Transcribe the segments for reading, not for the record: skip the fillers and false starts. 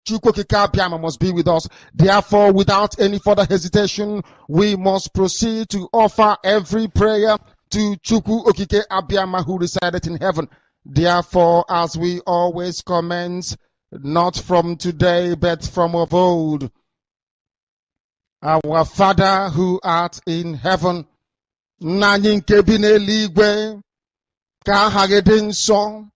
Chukwokika must be with us. Therefore, without any further hesitation, we must proceed to offer every prayer to Chukwu Okike Abiyama who resided in heaven. Therefore, as we always commence, not from today, but from of old, our Father who art in heaven, Nna nke bi n'eluigwe, ka aha gị dị nsọ,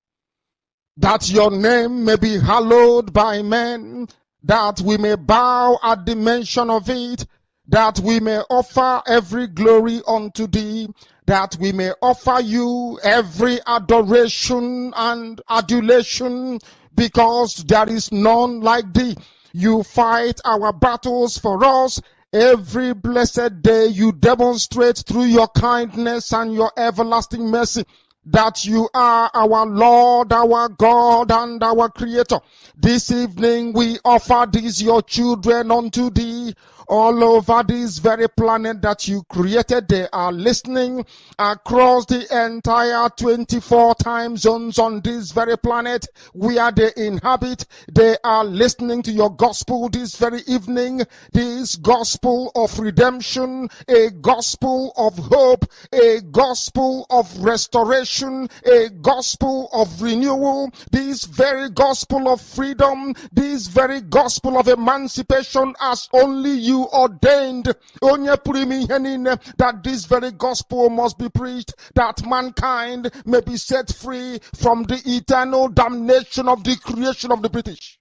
that your name may be hallowed by men, that we may bow at the mention of it, that we may offer every glory unto thee, that we may offer you every adoration and adulation, because there is none like thee. You fight our battles for us. Every blessed day you demonstrate through your kindness and your everlasting mercy that you are our Lord, our God, and our Creator. This evening we offer these your children unto thee. All over this very planet that you created, they are listening across the entire 24 time zones on this very planet where they inhabit. They are listening to your gospel this very evening, this gospel of redemption, a gospel of hope, a gospel of restoration, a gospel of renewal, this very gospel of freedom, this very gospel of emancipation as only you ordained that this very gospel must be preached, that mankind may be set free from the eternal damnation of the creation of the British.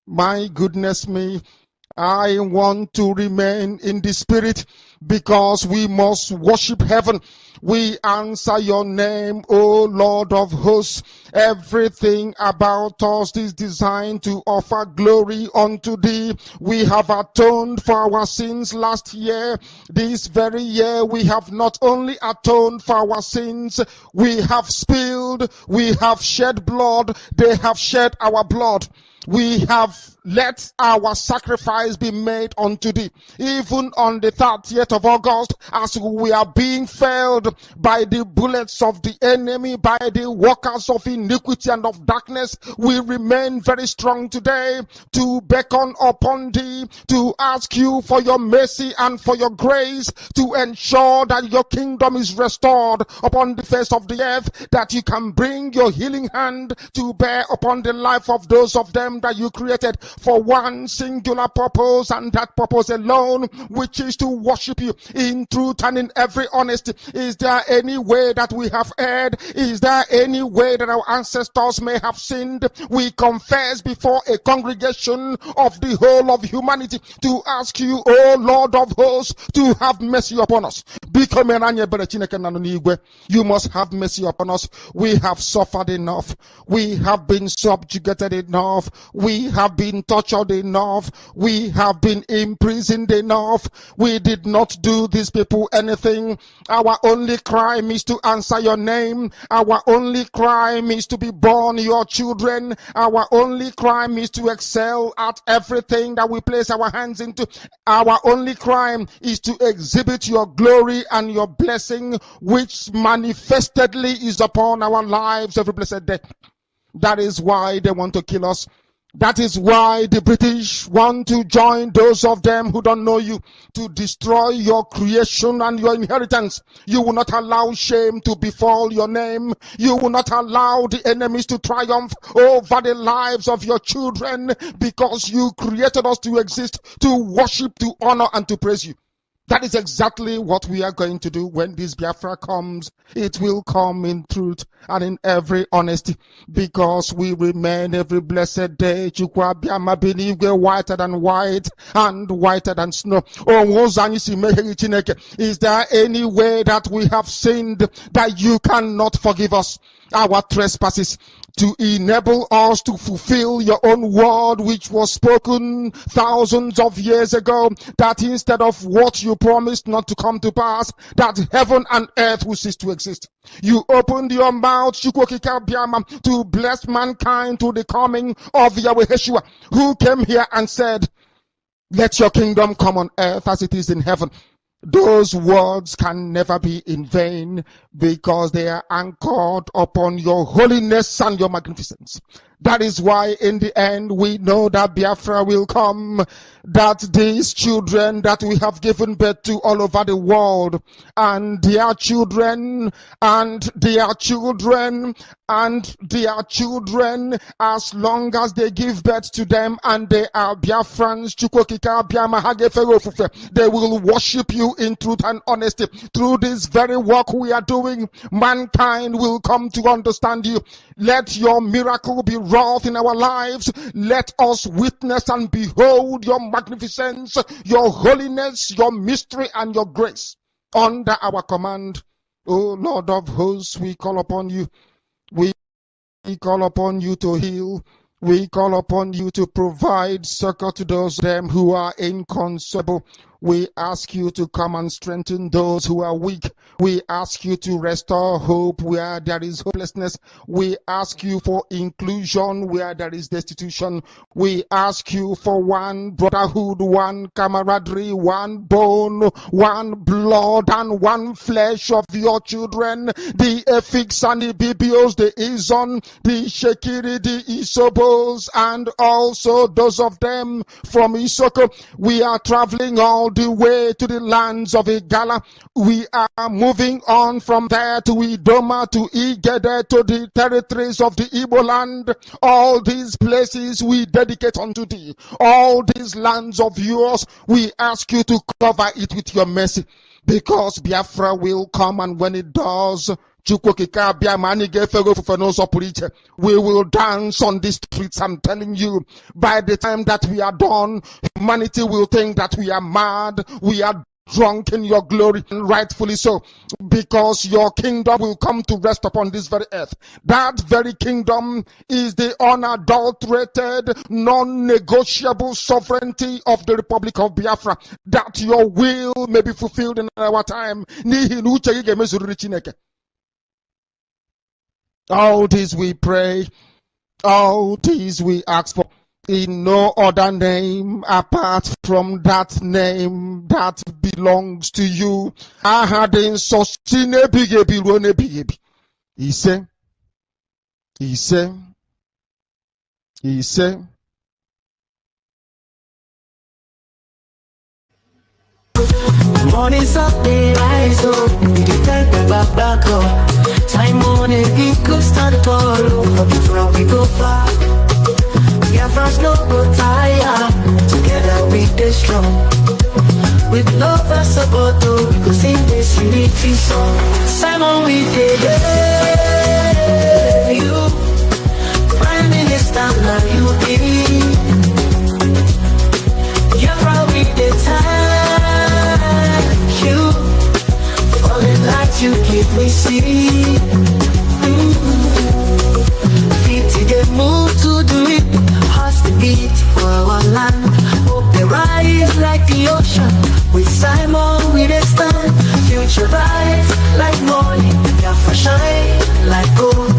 My goodness me, I want to remain in the spirit because we must worship heaven. We answer your name, O Lord of hosts. Everything about us is designed to offer glory unto thee. We have atoned for our sins last year. This very year we have not only atoned for our sins, we have spilled, we have shed blood, they have shed our blood. We have let our sacrifice be made unto thee. Even on the 30th of August, as we are being felled by the bullets of the enemy, by the workers of iniquity and of darkness, we remain very strong today to beckon upon thee, to ask you for your mercy and for your grace, to ensure that your kingdom is restored upon the face of the earth, that you can bring your healing hand to bear upon the life of those of them that you created for one singular purpose, and that purpose alone, which is to worship you in truth and in every honesty. Is there any way that we have erred? Is there any way that our ancestors may have sinned? We confess before a congregation of the whole of humanity to ask you, O Lord of hosts, to have mercy upon us. You must have mercy upon us. We have suffered enough. We have been subjugated enough. We have been tortured enough. We have been imprisoned enough. We did not do these people anything. Our only crime is to answer your name. Our only crime is to be born your children. Our only crime is to excel at everything that we place our hands into. Our only crime is to exhibit your glory and your blessing, which manifestedly is upon our lives every blessed day. That is why they want to kill us. That is why the British want to join those of them who don't know you to destroy your creation and your inheritance. You will not allow shame to befall your name. You will not allow the enemies to triumph over the lives of your children, because you created us to exist, to worship, to honor, and to praise you. That is exactly what we are going to do when this Biafra comes. It will come in truth and in every honesty, because we remain every blessed day whiter than white and whiter than snow. Is there any way that we have sinned that you cannot forgive us our trespasses, to enable us to fulfill your own word which was spoken thousands of years ago, that instead of what you promised not to come to pass, that heaven and earth will cease to exist? You opened your mouth to bless mankind to the coming of Yahweh Yeshua, who came here and said, let your kingdom come on earth as it is in heaven. Those words can never be in vain, because they are anchored upon your holiness and your magnificence. That is why in the end we know that Biafra will come, that these children that we have given birth to all over the world, and their children, and their children, and their children, as long as they give birth to them and they are Biafrans, they will worship you in truth and honesty. Through this very work we are doing, mankind will come to understand you. Let your miracle be wrought in our lives. Let us witness and behold your magnificence, your holiness, your mystery, and your grace under our command. O Lord of hosts, we call upon you. We call upon you to heal. We call upon you to provide succor to those them who are inconsolable. We ask you to come and strengthen those who are weak. We ask you to restore hope where there is hopelessness. We ask you for inclusion where there is destitution. We ask you for one brotherhood, one camaraderie, one bone, one blood, and one flesh of your children. The Efiks and the Bibios, the Izon, the Shekiri, the Isobos, and also those of them from Isoko. We are traveling all the way to the lands of Igala. We are moving on from there to Idoma, to Igede, to the territories of the Igbo land. All these places we dedicate unto thee. All these lands of yours, we ask you to cover it with your mercy, because Biafra will come, and when it does, we will dance on the streets. I'm telling you, by the time that we are done, humanity will think that we are mad, we are drunk in your glory, and rightfully so, because your kingdom will come to rest upon this very earth. That very kingdom is the unadulterated, non-negotiable sovereignty of the Republic of Biafra, that your will may be fulfilled in our time. All this we pray, all this we ask for, in no other name apart from that name that belongs to you. Ahadin sostine bigebi rone bigebi. He said. Morning's up, they rise up. You take the back up. Time on it, it could stand tall. Before we go far, we are first, no go tire. Together we stay strong. With love and support, we go sing this unity song. Simon, we did you. Prime Minister, now you be. Biafra, we did thank you. Falling like you give me see. Feet they move to do it. Hearts the beat for our land. Hope they rise like the ocean. With Simon we they stand. Future bright like morning. Biafra shine like gold.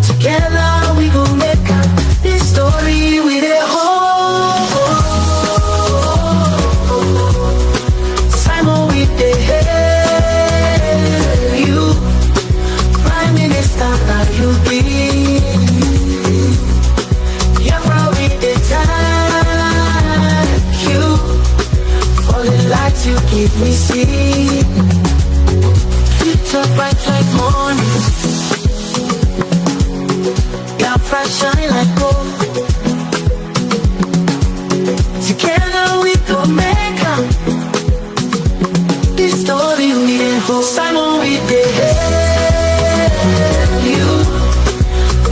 Together we go make up this story with a hope. Simon we they hail you. Prime Minister that you be. Biafra we they thank you. Falling like you give me see. Future bright like morning. Biafra shine like gold. Together we go make up this story we did hold. Simon we did you.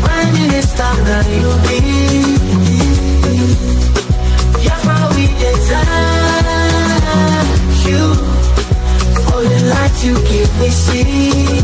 Prime Minister that you be. Biafra we did thank you. All the light you give me see.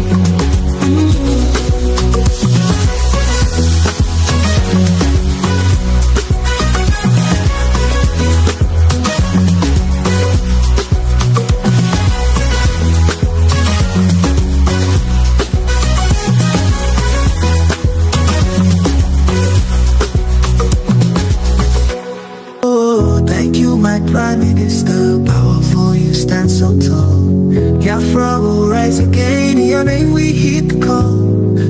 Prime Minister, powerful, you stand so tall. Biafra will rise again, in your name we hit the call.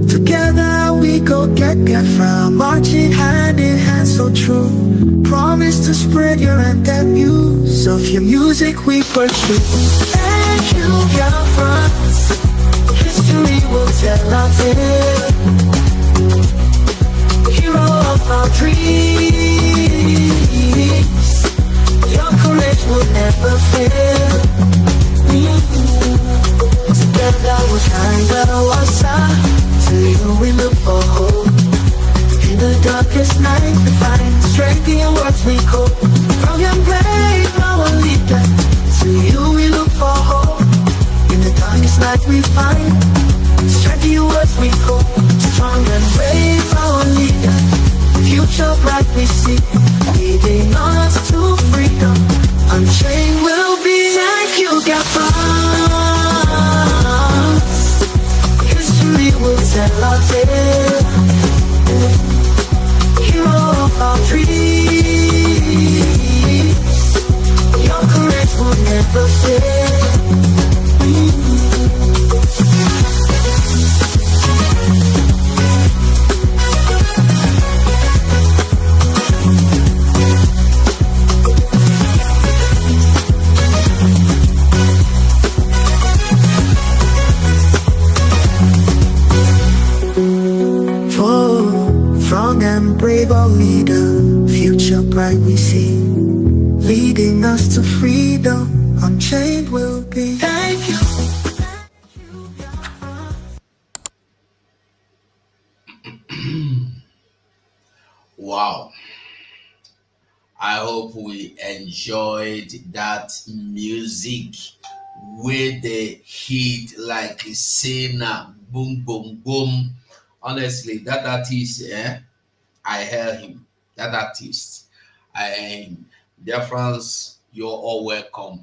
Together we go get Biafra, marching hand in hand so true. Promise to spread your anthem news. Of your music we pursue. Thank you, Biafra. History will tell our tale. Hero of our dreams. Your courage will never fail. Together we'll shine well what's up. To you we look for hope. In the darkest night we find strength in your words we cope. From your grave our leader. To you we look for hope. In the darkest night we find strength in your words we cope. Strong and brave our leader. Future bright we see. Leading us to freedom. Unchained will be. Thank you, Biafra. History will tell our tale. Hero of our dreams. Your courage will never fail. Strong and brave our leader, future bright we see, leading us to freedom, unchained will be. Thank you. Wow. I hope we enjoyed that music with the hit like Sena, boom, boom, boom. Honestly, that artist, I heard him. That artist, I heard him. Dear friends, you're all welcome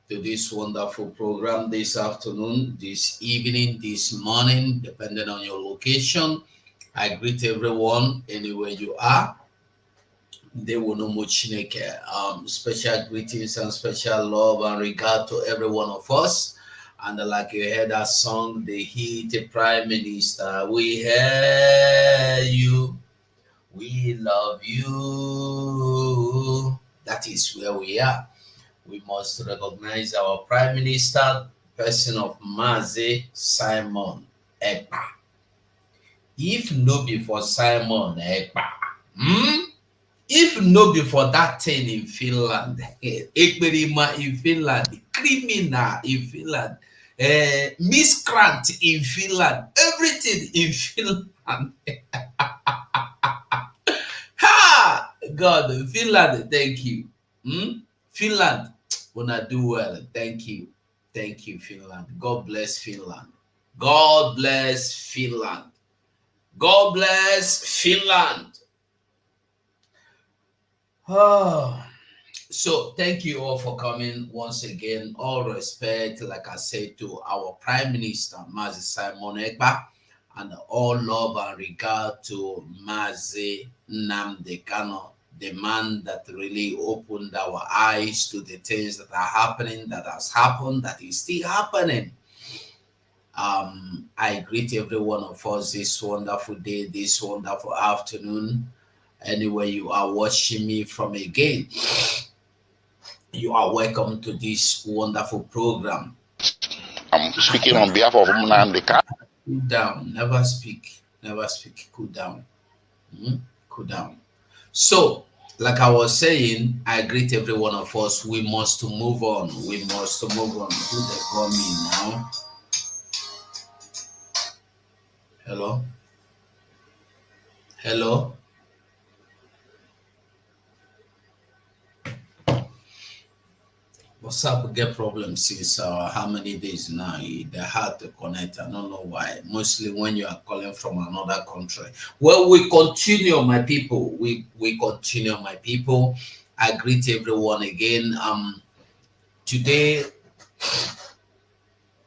to this wonderful program this afternoon, this evening, this morning, depending on your location. I greet everyone anywhere you are. They will know much. Special greetings and special love and regard to every one of us. And like you heard that song, the hit Prime Minister, we hear you, we love you. That is where we are. We must recognize our Prime Minister, person of Mazi Simon Ekpa. If no be for Simon Ekpa, if no be for that thing in Finland, Ekperima in Finland, criminal in Finland, miscreant in Finland, everything in Finland. Ha! God, Finland, thank you. Finland, wanna do well. Thank you. Thank you, Finland. God bless Finland. God bless Finland. God bless Finland. Oh. So thank you all for coming once again. All respect, like I said, to our Prime Minister, Mazi Simon Ekpa, and all love and regard to Mazi Nnamdi Kanu, the man that really opened our eyes to the things that are happening, that has happened, that is still happening. I greet every one of us this wonderful day, this wonderful afternoon, anywhere you are watching me from again. You are welcome to this wonderful program. I'm speaking on behalf of Nnamdi Kanu. Cool down. Never speak. Never speak. Cool down. Cool down. So, like I was saying, I greet every one of us. We must move on. We must move on. Who they call me now? Hello? Hello? WhatsApp get problems since how many days now? They're hard to connect. I don't know why. Mostly when you are calling from another country. Well, we continue, my people. We continue, my people. I greet everyone again. Today,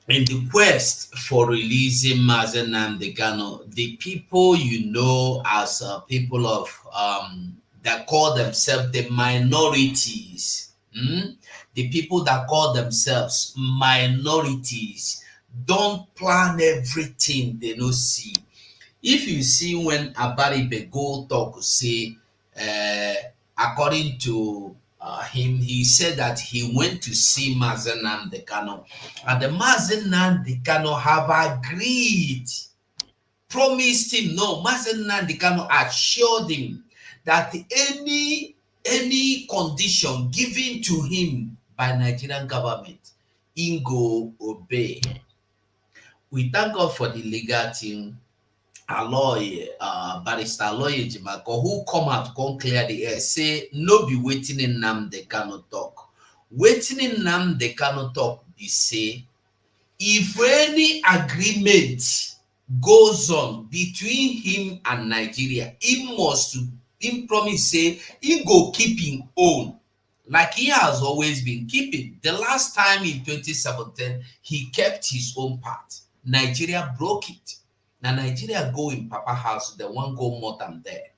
in the quest for releasing Mazi Nnamdi Kanu, the people you know as people of that call themselves the minorities. The people that call themselves minorities don't plan everything they don't see. If you see when Abaribe go talk, say, according to him, he said that he went to see Mazen Nnamdi Kanu, and the Mazen Nnamdi Kanu have agreed, promised him, no, Mazen Nnamdi Kanu assured him that any condition given to him by Nigerian government, he go obey. We thank God for the legal team, our lawyer, barrister lawyer Jimako, who come out, come clear the air, say no be waiting in Nnamdi Kanu talk. Waiting in Nnamdi Kanu talk be say, if any agreement goes on between him and Nigeria, he promise say he go keep his own, like he has always been keeping. The last time in 2017, he kept his own part. Nigeria broke it. Now Nigeria go in Papa house, the one go more than there.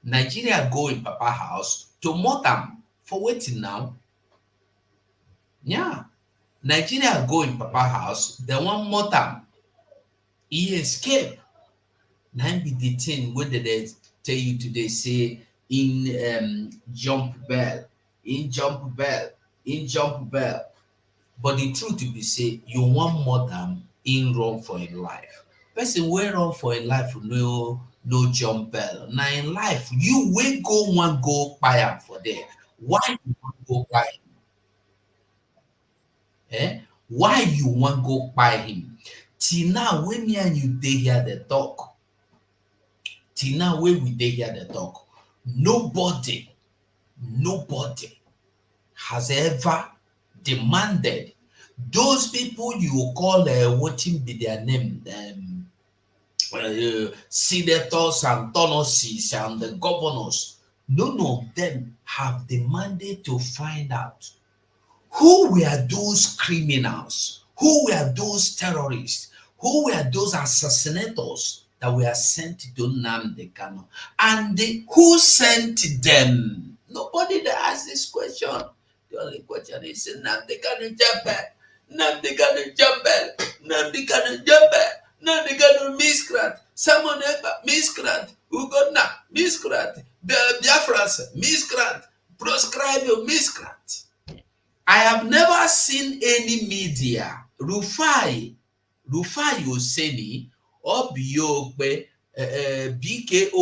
Nigeria go in Papa house to more than for waiting now. Yeah. Nigeria go in Papa house, the one more than he escape. Now be the thing what did they tell you today? Say in jump bell. But the truth to be say, you want more than in run for a life. Person wey run for a life no jump bell. Now in life, you will go one go buy am for there. Why you want go buy him? Why you want go buy him? Till now, when me and you dey here the talk. Till now, when we dey here the talk, nobody has ever demanded those people you call what be their name, senators and tonosis and the governors, none of them have demanded to find out who were those criminals, who were those terrorists, who were those assassinators that were sent to Nnamdi Kanu, and who sent them. Nobody that asked this question. The only question is Nnamdi Kanu Jabel, Nnamdi Kanu Jabel, Nnamdi Kanu Jabel, Nnamdi Kanu miscreant, someone ever miscreant, Uganda miscreant, Biafra miscreant, proscribe miscreant. I have never seen any media, Rufai Oseni, or Biogbe, BKO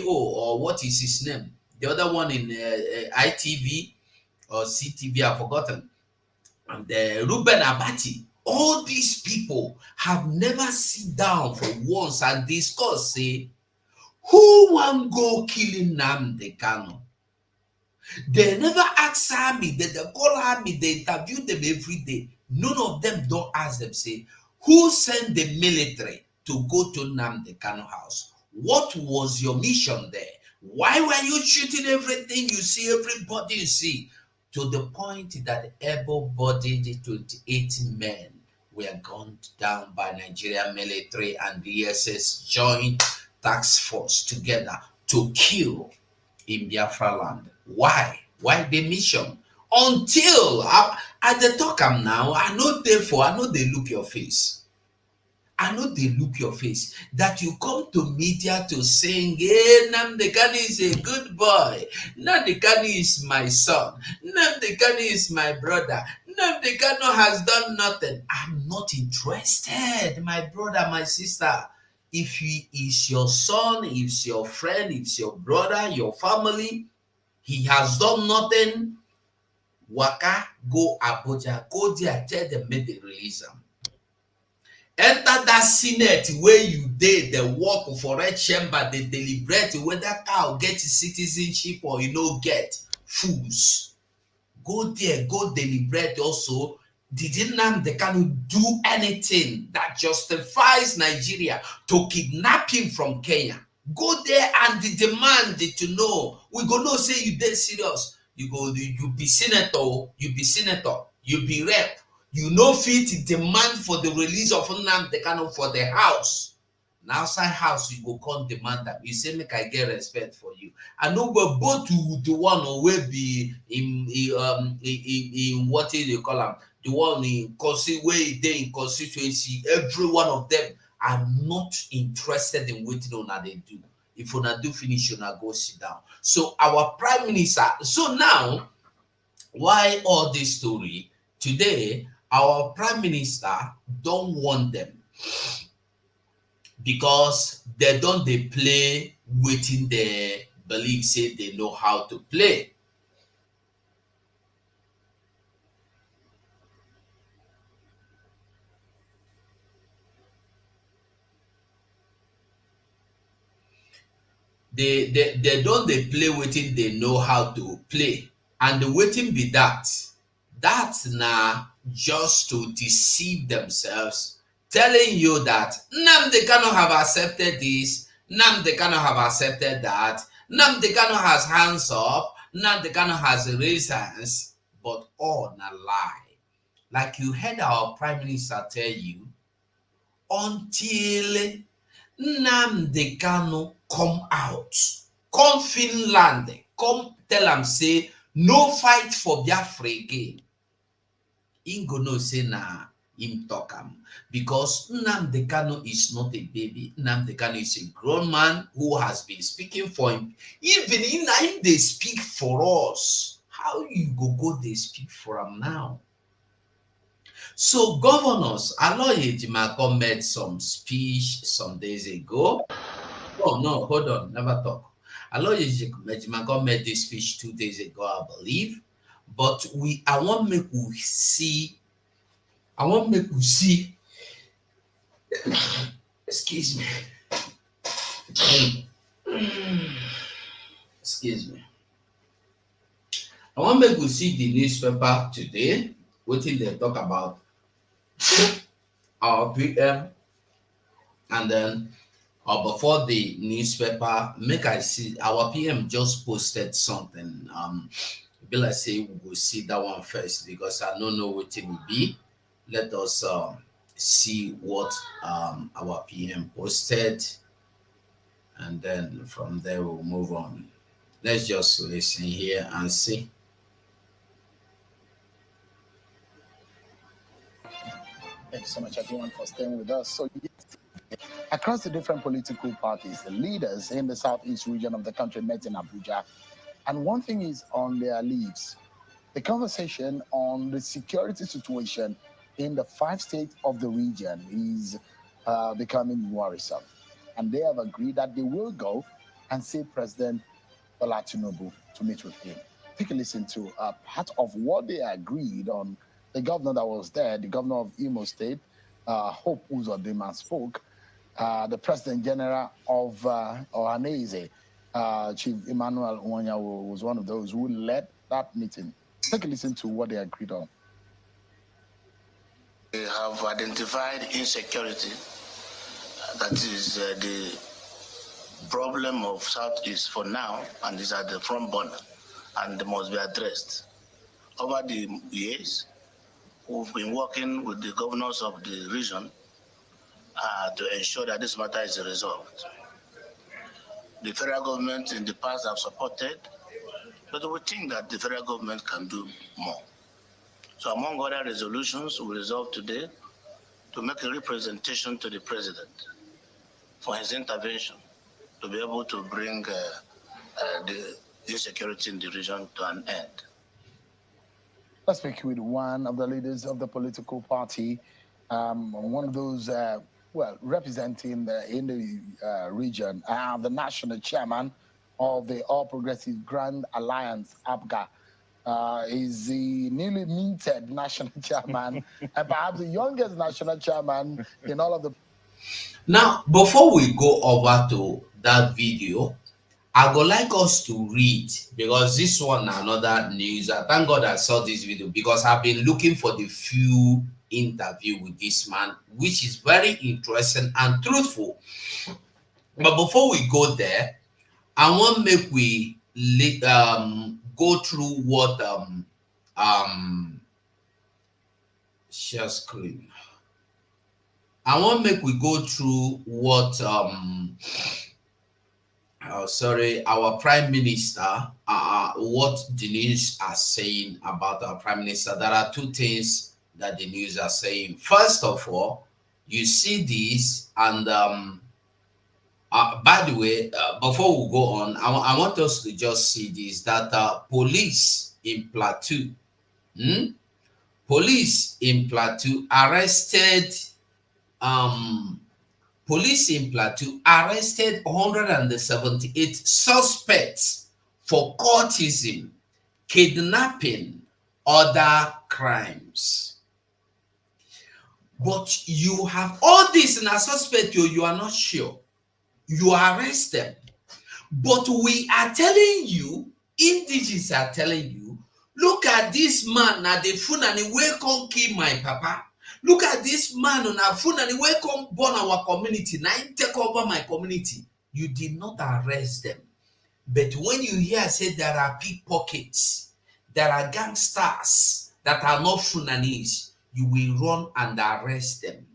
or what is his name? The other one in ITV or CTV, I've forgotten. And Ruben Abati. All these people have never sit down for once and discuss, say, who want go killing Nnamdi Kanu? They never ask army, they call army, they interview them every day. None of them don't ask them, say, who sent the military to go to Nnamdi Kanu house? What was your mission there? Why were you shooting everything you see, everybody you see? To the point that able-bodied 28 men were gunned down by Nigerian military and the SS joint task force together to kill in Biafra land. Why? Why the mission? Until at the talk am now, I know they look your face. I know they look your face. That you come to media to sing, hey, Nnamdi Kanu is a good boy. Nnamdi Kanu is my son. Nnamdi Kanu is my brother. Nnamdi Kanu has done nothing. I'm not interested, my brother, my sister. If he is your son, if it's your friend, if it's your brother, your family, he has done nothing. Waka, go Abuja, go there, tell them, make they release him. Enter that Senate where you did the work for red chamber, they deliberate whether cow get citizenship or you know get fools. Go there, go deliberate also. Did Nnamdi Kanu do anything that justifies Nigeria to kidnap him from Kenya? Go there and demand to know. We go know say you dead serious. You be senator, you be rep. You no fit demand for the release of Nnamdi Kanu for the house. Now outside house you go come demand that. You say make I get respect for you. I know but both to the one who will be in what do you call them? The one in where they in constituency, every one of them are not interested in waiting on they do. If una do finish, una go sit down. So our prime minister, so now, why all this story? Today, our prime minister don't want them because they don't they play waiting they believe say they know how to play. They don't they play waiting they know how to play. And the waiting be that's now just to deceive themselves, telling you that Nnamdi Kanu have accepted this, Nnamdi Kanu have accepted that, Nnamdi Kanu has hands up, Nnamdi Kanu has raised hands, but all a lie. Like you heard our prime minister tell you, until Nnamdi Kanu come out, come Finland, come tell him say no fight for Biafra again. He go no say na him talk am because Nnamdi Kanu is not a baby. Nnamdi Kanu is a grown man who has been speaking for him. Even in him they speak for us. How you go they speak for him now? So governors, Aloy Ejimako made some speech some days ago. Oh no, hold on, never talk. Aloy Ejimako made this speech 2 days ago, I believe. But I want make we see. Excuse me. Excuse me. I want make we see the newspaper today. What did they talk about? Our PM, and then before the newspaper, make I see our PM just posted something. Be like say we will see that one first because I don't know what it will be. Let us see what our PM posted, and then from there we'll move on. Let's just listen here and see. Thank you so much, everyone, for staying with us. So, across the different political parties, the leaders in the Southeast region of the country met in Abuja. And one thing is on their leaves, the conversation on the security situation in the 5 states of the region is becoming worrisome. And they have agreed that they will go and see President Bola Tinubu to meet with him. Take a listen to part of what they agreed on. The governor that was there, the governor of Imo State, Hope Uzodinma spoke. The President General of Ohanese, Chief Emmanuel Onyawo, was one of those who led that meeting. Take a listen to what they agreed on. We have identified insecurity. That is the problem of Southeast for now, and is at the front burner, and must be addressed. Over the years, we've been working with the governors of the region to ensure that this matter is resolved. The federal government in the past have supported, but we think that the federal government can do more. So among other resolutions, we resolved today to make a representation to the president for his intervention to be able to bring the insecurity in the region to an end. Let's speak with one of the leaders of the political party, one of those, representing in the region, the national chairman of the All Progressive Grand Alliance, APGA, is the newly minted national chairman, and perhaps the youngest national chairman in all of the... Now, before we go over to that video, I would like us to read, because this one another news. I thank God I saw this video because I've been looking for the few interview with this man, which is very interesting and truthful. But before we go there, I want to make we go through what share screen. I want to make we go through what our prime minister, what the news are saying about our prime minister. There are two things that the news are saying. First of all, You see this, and by the way, before we go on, I want us to just see this, that police in Plateau, police in Plateau arrested, police in Plateau arrested 178 suspects for courtesan, kidnapping, other crimes. But you have all this in a suspect, you are not sure. You arrest them. But we are telling you, indigenous are telling you, look at this man na the funani wey come kill my papa. Look at this man on a funani wey come burn our community. Now take over my community. You did not arrest them. But when you hear say there are pickpockets, there are gangsters that are not funanis, you will run and arrest them.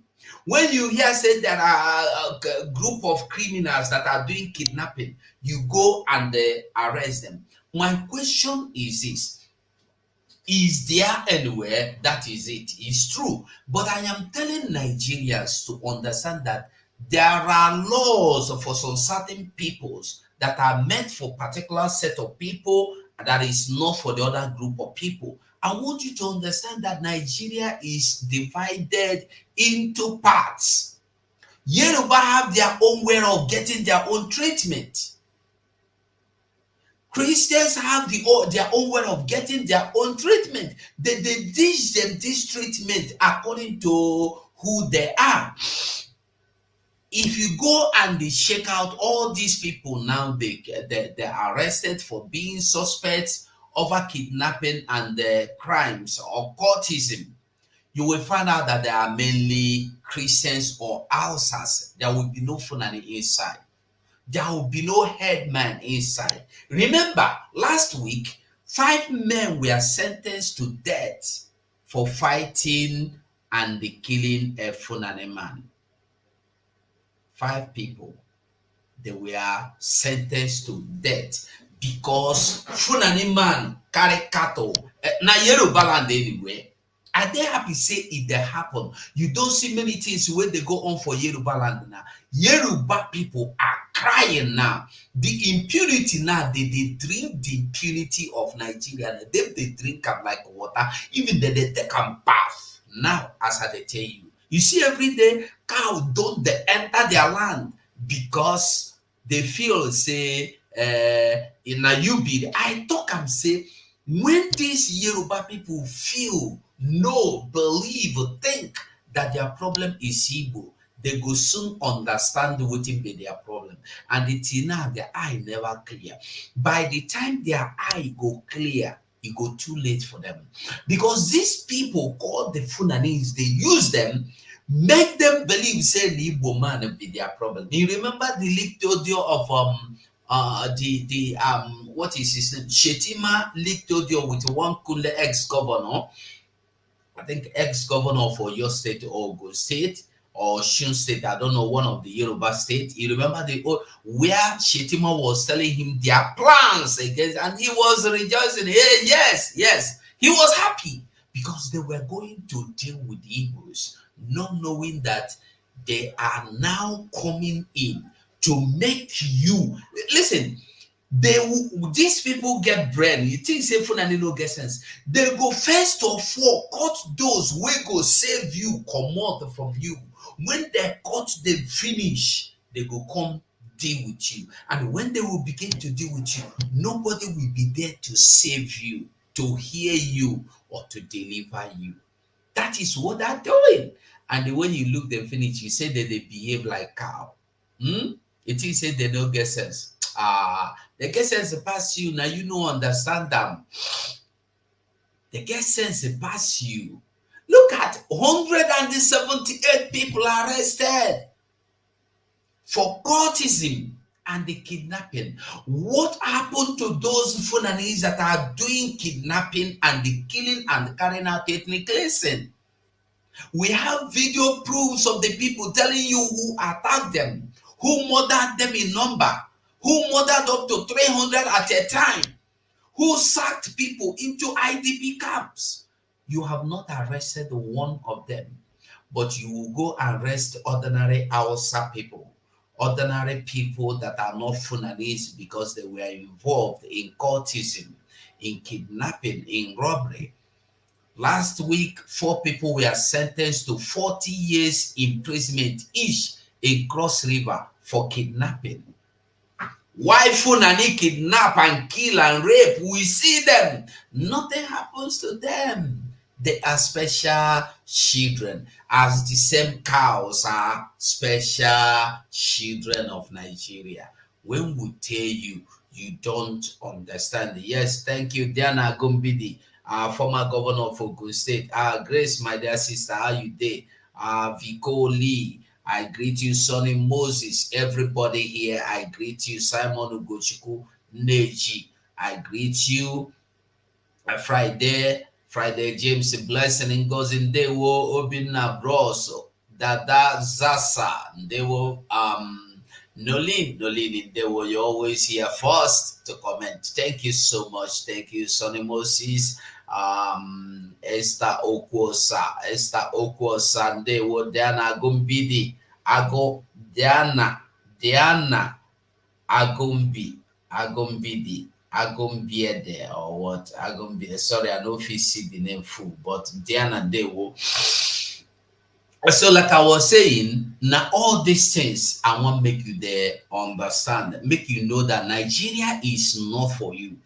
When you hear say there are a group of criminals that are doing kidnapping, you go and arrest them. My question is this: is there anywhere that is it? It's true, but I am telling Nigerians to understand that there are laws for some certain peoples that are meant for particular set of people that is not for the other group of people. I want you to understand that Nigeria is divided into parts. Yoruba have their own way of getting their own treatment. Christians have their own way of getting their own treatment. They dish them this treatment according to who they are. If you go and they check out all these people now, they're arrested for being suspects over kidnapping and crimes or courtesan, you will find out that they are mainly Christians or Hausas. There will be no Fulani inside. There will be no headman inside. Remember, last week, 5 men were sentenced to death for fighting and killing a Fulani man. 5 people, they were sentenced to death because Fulani man carry cattle. Na Yoruba land anyway. Are they happy say if they happen? You don't see many things when they go on for Yoruba land now. Yoruba people are crying now. The impunity now, they drink the impunity of Nigeria. They drink them like water. Even they take them bath. Now, as I tell you, you see every day, cow don't they enter their land because they feel, say, in a UB. I talk and say, when these Yoruba people feel, know, believe, think that their problem is Igbo, they go soon understand what be their problem. And the now their eye never clear. By the time their eye go clear, it go too late for them. Because these people called the Funanis, they use them, make them believe say the Igbo man be their problem. You remember the leaked audio of what is his name? Shetima leaked audio with one Kunle ex-governor, I think ex-governor for your state or Ogun State or Shun State, I don't know, one of the Yoruba state. You remember where Shetima was telling him their plans against, and he was rejoicing. Hey, yes, he was happy because they were going to deal with the Igbos, not knowing that they are now coming in to make you listen. These people get brain. You think say Fulani no get sense? They go first of all cut those wey go save you, come out from you. When they cut them finish, they go come deal with you. And when they will begin to deal with you, nobody will be there to save you, to hear you, or to deliver you. That is what they're doing. And when you look them finish, you say that they behave like cow. It is said they don't get sense. They get sense pass you. Now you know understand them. They get sense pass you. Look at 178 people arrested for courtesan and the kidnapping. What happened to those Funanis that are doing kidnapping and the killing and carrying out ethnic cleansing? We have video proofs of the people telling you who attacked them, who murdered them in number, who murdered up to 300 at a time, who sacked people into IDP camps. You have not arrested one of them. but you will go and arrest ordinary Hausa people, ordinary people that are not Fulanese because they were involved in cultism, in kidnapping, in robbery. Last week, 4 people were sentenced to 40 years imprisonment each in Cross River for kidnapping. Why Fulani kidnap and kill and rape? We see them. Nothing happens to them. They are special children, as the same cows are special children of Nigeria. When we tell you, you don't understand. Yes, thank you, Diana Gombidi, former governor of Ogun State. Grace, my dear sister, how you dey? Vico Lee, I greet you. Sonny Moses, everybody here, I greet you. Simon Ugochukwu Neji, I greet you. Friday James Blessing Ngozi Ndewo Obinna Broso Dada Zasa Ndewo Nolin Ndewo, you're always here first to comment. Thank you so much. Thank you, Sonny Moses. Esther Okwosa Ndewo, Diana Gumbidi Diana Agumbiede or what? Agumbiede. Sorry, I don't know if you see the name full, but Diana Dewo. So, like I was saying, now all these things I want to make you there understand, make you know that Nigeria is not for you.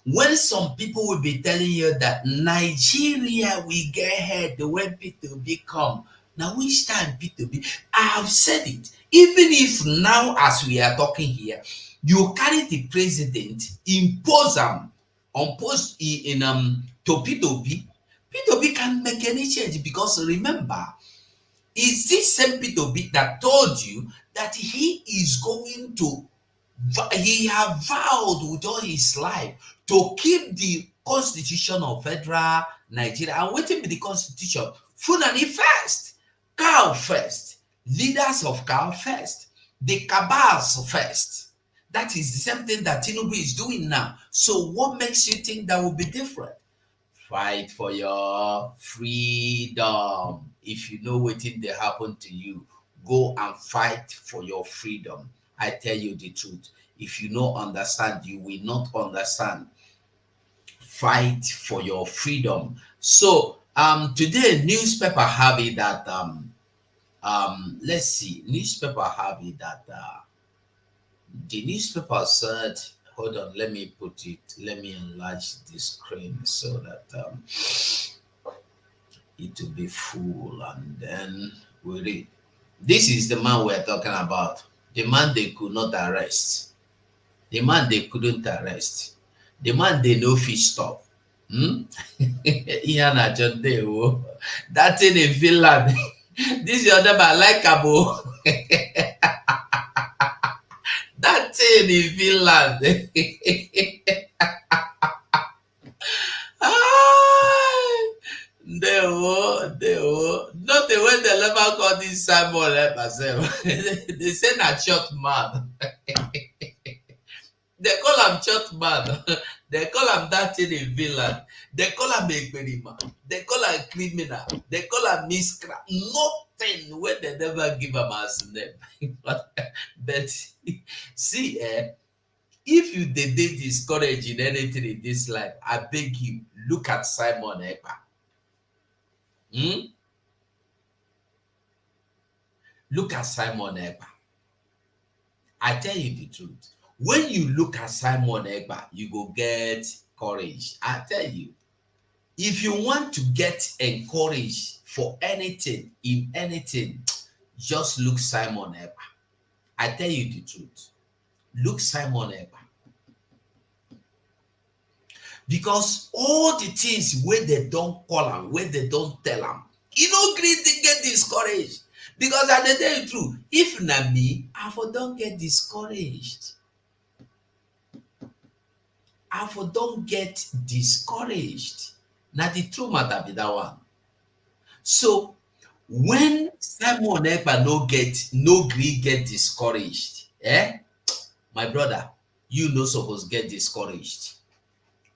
When some people will be telling you that Nigeria will get ahead when P2B come, now which time P2B? I have said it. Even if now, as we are talking here, you carry the president, impose them on post in to P2B. P2B can't make any change, because remember, it's this same P2B that told you that he is going to, he have vowed with all his life to keep the constitution of federal Nigeria. And waiting for the constitution, Fulani first, cow first, leaders of cow first, the cabals first. That is the same thing that Tinubu is doing now. So what makes you think that will be different? Fight for your freedom. If you know what thing that happened to you, go and fight for your freedom. I tell you the truth. If you don't understand, you will not understand. Fight for your freedom. So today newspaper have it that let's see, newspaper have it that the newspaper said, hold on, let me put it, let me enlarge the screen so that it will be full, and then we read. This is the man we're talking about. The man they could not arrest. The man they couldn't arrest. The man they no fish stop. Iana John Dewo. That thing in Finland. This is other man like Cabo. That thing in Finland. Dewo. Not the way they never call this Simon myself. They say not short man. They call him short man. They call him that thing in Finland. They call him Ekpa. They call him criminal. They call him miscreant. Nothing when they never give him as name. But see, if you did discourage in anything in this life, I beg you, look at Simon Ekpa. Look at Simon Ekpa. I tell you the truth. When you look at Simon Ekpa, you go get courage. I tell you, if you want to get encouraged for anything, in anything, just look Simon Ekpa. I tell you the truth. Look Simon Ekpa. Because all the things where they don't call him, where they don't tell him, you know, great to get discouraged. Because I tell you true, if not me, I for don't get discouraged. I for don't get discouraged. Now the true matter be that one. So when Simon Ekpa no gree get discouraged, my brother, you no supposed get discouraged.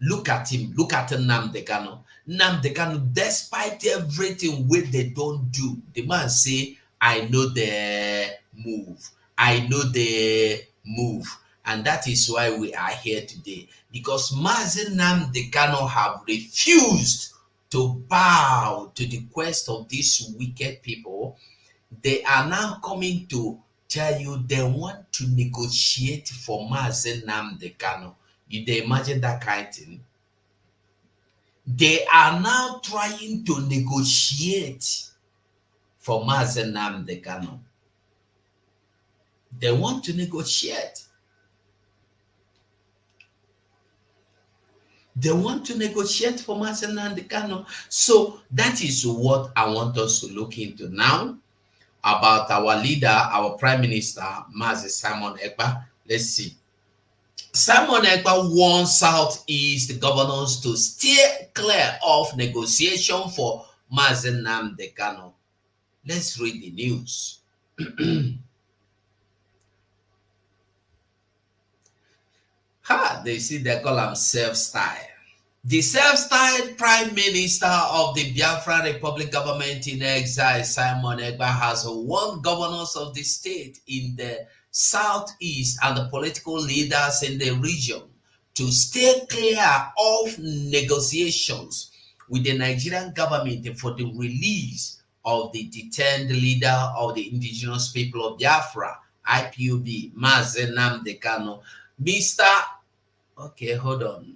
Look at him. Look at Nnamdi Kanu. Nnamdi Kanu, despite everything what they don't do, the man say, I know the move. I know the move. And that is why we are here today. Because Mazi Nnamdi Kanu have refused to bow to the quest of these wicked people. They are now coming to tell you they want to negotiate for Mazi Nnamdi Kanu. You they imagine that kind of thing? They are now trying to negotiate for Mazi Nnamdi Kanu. They want to negotiate. They want to negotiate for Mazi Nnamdi Kanu. So that is what I want us to look into now about our leader, our Prime Minister, Mazi Simon Ekpa. Let's see. Simon Ekpa wants Southeast governors to steer clear of negotiation for Mazi Nnamdi Kanu. Let's read the news. They see they call him self-styled. The self-styled Prime Minister of the Biafra Republic government in exile, Simon Ekpa, has warned governors of the state in the Southeast and the political leaders in the region to stay clear of negotiations with the Nigerian government for the release of the detained leader of the indigenous people of Biafra, IPOB, Mazi Nnamdi Kanu. Hold on.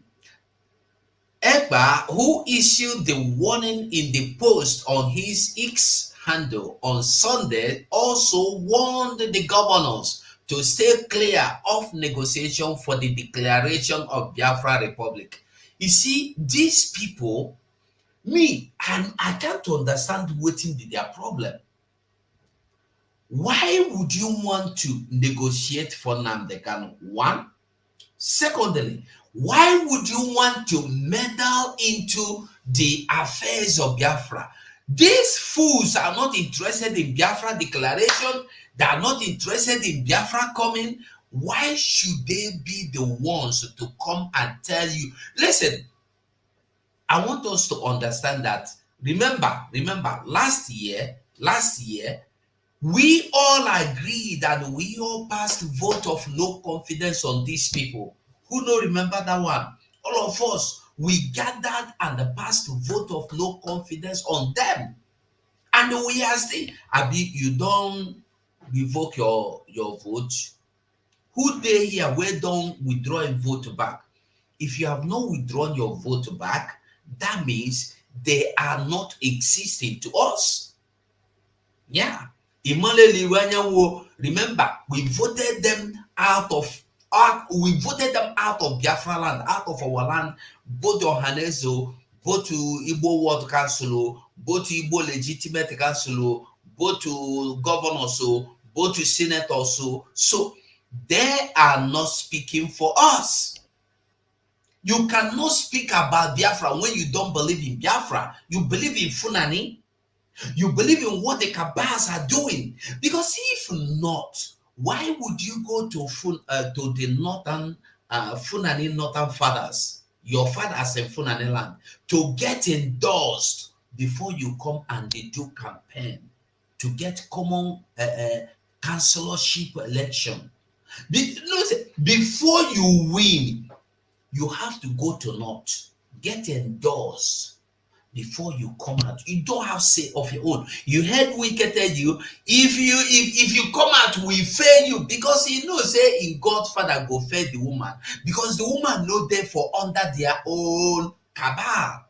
Ekpa, who issued the warning in the post on his X handle on Sunday, also warned the governors to stay clear of negotiation for the declaration of Biafra Republic. You see, these people, I can't understand what be their problem. Why would you want to negotiate for Nnamdi Kanu? One. Secondly, why would you want to meddle into the affairs of Biafra? These fools are not interested in Biafra declaration. They are not interested in Biafra coming. Why should they be the ones to come and tell you? Listen, I want us to understand that. Remember, last year, we all agreed and we all passed vote of no confidence on these people. Who don't remember that one? All of us, we gathered and passed vote of no confidence on them. And we are still, you don't revoke your vote. Who they here where don't withdraw a vote back? If you have not withdrawn your vote back, that means they are not existing to us. Yeah. Remember, we voted them out of Biafra land, out of our land, both to Hanezo, both to Igbo World Council, both to Igbo Legitimate Council, both to governors, both to senators. So they are not speaking for us. You cannot speak about Biafra when you don't believe in Biafra. You believe in Funani. You believe in what the Kabas are doing. Because if not, why would you go to the northern Funani northern fathers, your fathers in Funani land, to get endorsed before you come and they do campaign to get common councillorship election? Before you win, you have to go to north, get endorsed before you come out. You don't have say of your own. You heard we can tell you, if you come out, we fail you, because he knows say in God's father go fail the woman, because the woman know them for under their own cabal.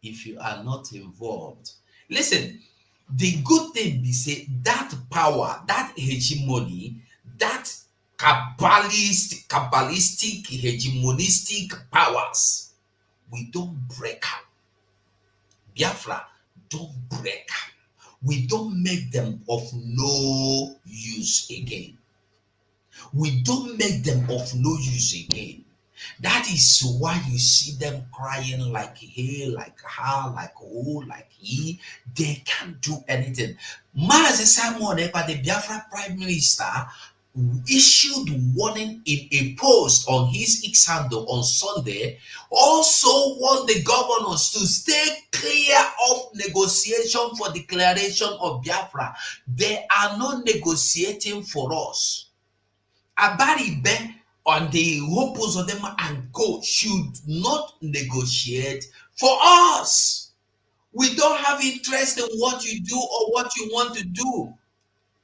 If you are not involved, listen, the good thing be say that power, that hegemony, that kabbalistic hegemonistic powers, we don't break up. Biafra don't break up. We don't make them of no use again. We don't make them of no use again. That is why you see them crying like he, like her, like oh, like he. They can't do anything. Mazi Simon Ekpa, the Biafra Prime Minister, issued warning in a post on his X handle on Sunday, also warned the governors to stay clear of negotiation for declaration of Biafra. They are not negotiating for us. Abaribe on the hopes of them and co should not negotiate for us. We don't have interest in what you do or what you want to do.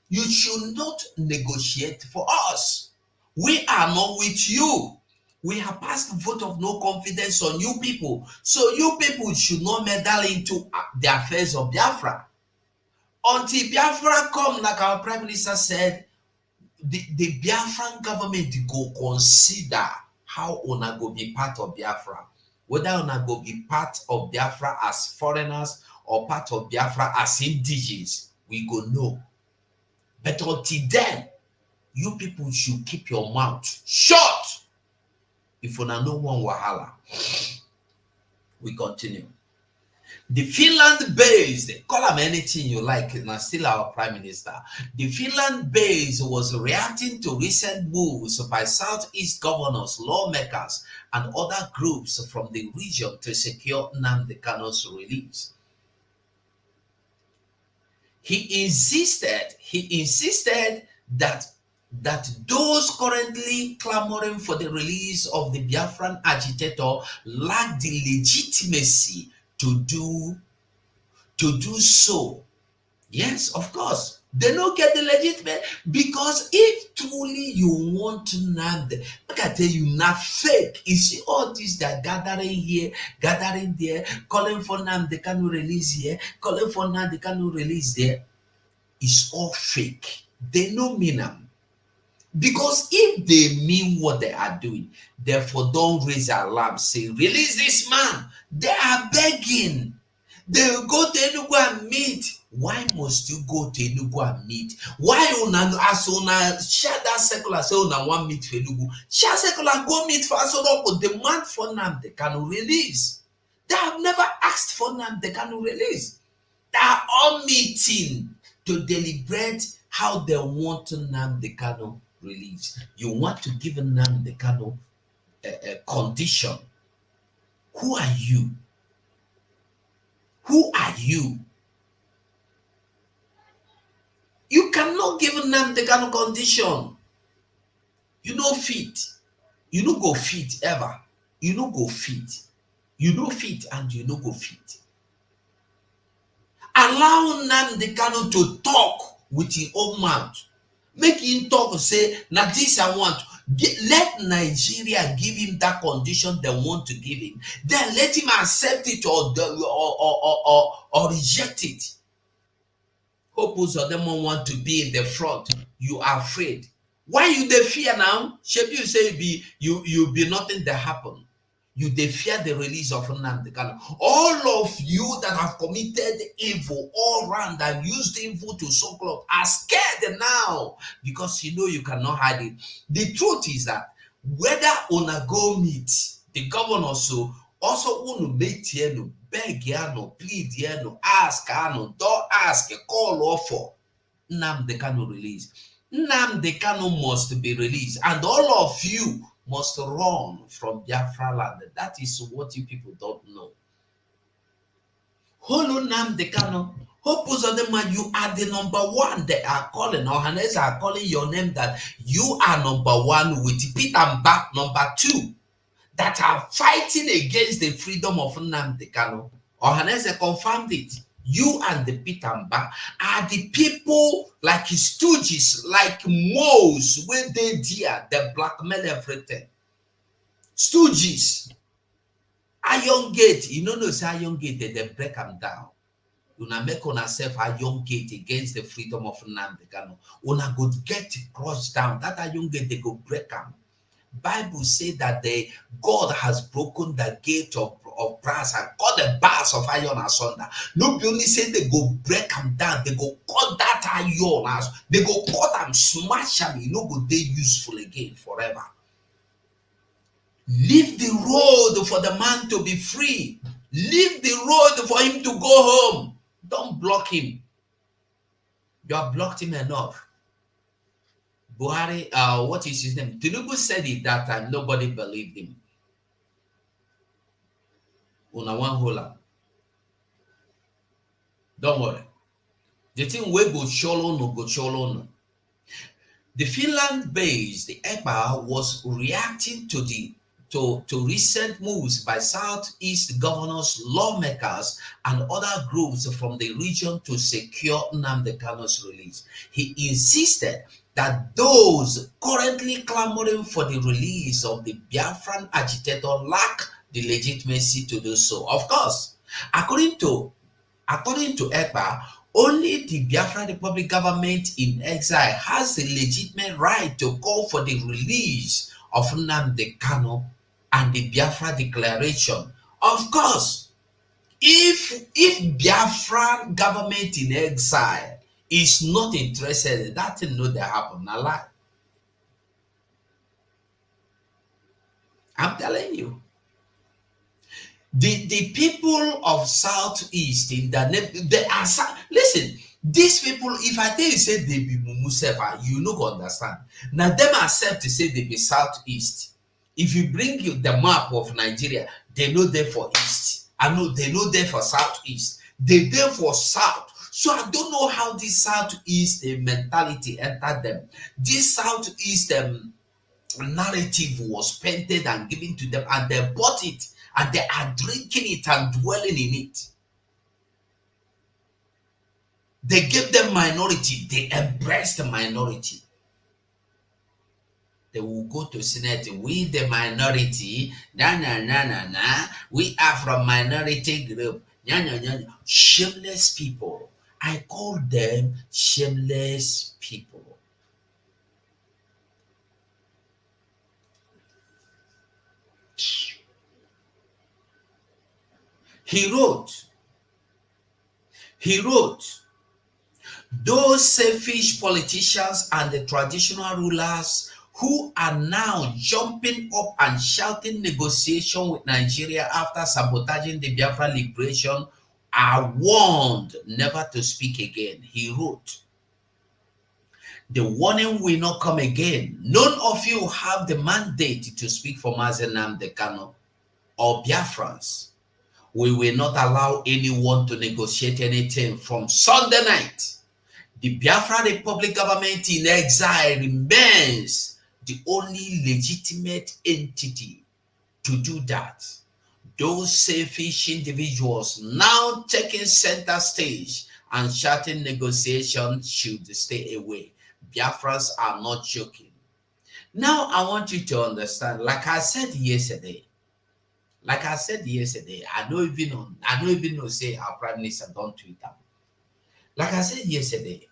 You should not negotiate for us. We are not with you. We have passed the vote of no confidence on you people. So you people should not meddle into the affairs of Biafra. Until Biafra come, like our Prime Minister said, the Biafran government go consider how una go be part of Biafra. Whether una go be part of Biafra as foreigners or part of Biafra as indigenous, we go know. But until then, you people should keep your mouth shut. If you know one wahala, we continue. The Finland-based, call him anything you like, now still our Prime Minister. The Finland-based was reacting to recent moves by Southeast governors, lawmakers, and other groups from the region to secure Nnamdi Kanu's release. He insisted that those currently clamoring for the release of the Biafran agitator lack the legitimacy to do so. Yes, of course. They don't get the legitimate, because if truly you want to Nnamdi, like I tell you, not fake. You see all this that gathering here, gathering there, calling for Nnamdi Kanu release here, calling for Nnamdi Kanu release there. It's all fake. They don't mean them. Because if they mean what they are doing, therefore don't raise alarm, say, release this man. They are begging. They will go to Enugu and meet. Why must you go to Enugu and meet? Why una as una share that circular say una want meet for Enugu? Share circular go meet for Asoropo. Demand for Nnamdi Kanu release. They have never asked for Nnamdi Kanu release. They are all meeting to deliberate how they want Nnamdi Kanu release. You want to give Nnamdi Kanu a condition. Who are you? Who are you? You cannot give Nnamdi Kanu condition. You no fit. You no go fit ever. You no go fit. You no fit and you no go fit. Allow Nnamdi Kanu to talk with his own mouth. Make him talk, say, now this I want. Let Nigeria give him that condition they want to give him. Then let him accept it or reject it. Hopes of them want to be in the front. You are afraid. Why you dey fear now? Should you say you be nothing that happen? You dey fear the release of Nnamdi Kanu. All of you that have committed evil all around and used evil to so called are scared now because you know you cannot hide it. The truth is that whether una go meet the governor, so also want meet here, no beg here, no plead here, no ask, no don't ask, call offer Nnamdi Kanu release. Nnamdi Kanu must be released, and all of you must run from Biafra land. That is what you people don't know. Holo Nnamdi Kanu, hopes of them, you are the number one. They are calling, or Hannes are calling your name that you are number one with Peter Mba number two that are fighting against the freedom of Nnamdi Kanu. Or Hannes confirmed it. You and the Peter Mba are the people like stooges, like moles, when they dear, they blackmail everything. Stooges. Iron Gate, you know, say Iron Gate, they break them down. Una make on yourself Iron Gate against the freedom of Nnamdi Kanu. Una go get crushed down. That Iron Gate, they go break them. Bible say that God has broken the gate of brass and cut the bars of iron asunder. Nobody only say they go break them down, they go cut that iron as they go cut them, smash them, you know, go they useful again forever. Leave the road for the man to be free. Leave the road for him to go home. Don't block him. You have blocked him enough. Buhari, what is his name? Tinubu said it that time, nobody believed him. Una one hola. Don't worry. The thing we go cholo no go cholo no. The Finland-based Ekpa was reacting to to recent moves by Southeast Governors, lawmakers, and other groups from the region to secure Nnamdi Kanu's release. He insisted that those currently clamoring for the release of the Biafran agitator lack the legitimacy to do so. Of course, according to Ekpa, only the Biafra Republic government in exile has the legitimate right to call for the release of Nnamdi Kanu and the Biafra Declaration. Of course, if Biafra government in exile is not interested, that thing no dey happen. Na lie. I'm telling you. The people of Southeast in the they are listen, these people, if I tell you say they be Mumu Seva, you no go understand. Now them accept to say they be Southeast. If you bring you the map of Nigeria, they know they for East. I know they know they for Southeast. They there for South. So I don't know how this Southeast mentality entered them. This Southeast narrative was painted and given to them, and they bought it, and they are drinking it and dwelling in it. They gave them minority, they embraced the minority. They will go to Senate, we the minority, we are from minority group, shameless people. I call them shameless people. He wrote, those selfish politicians and the traditional rulers who are now jumping up and shouting negotiation with Nigeria after sabotaging the Biafra liberation are warned never to speak again. He wrote, the warning will not come again. None of you have the mandate to speak for Nnamdi Kanu or Biafrans. We will not allow anyone to negotiate anything from Sunday night. The Biafra Republic government in exile remains the only legitimate entity to do that. Those selfish individuals now taking center stage and shouting negotiation should stay away. Biafrans are not joking. Now I want you to understand, like I said yesterday, I don't even know say our prime minister don't tweet them. Like I said yesterday,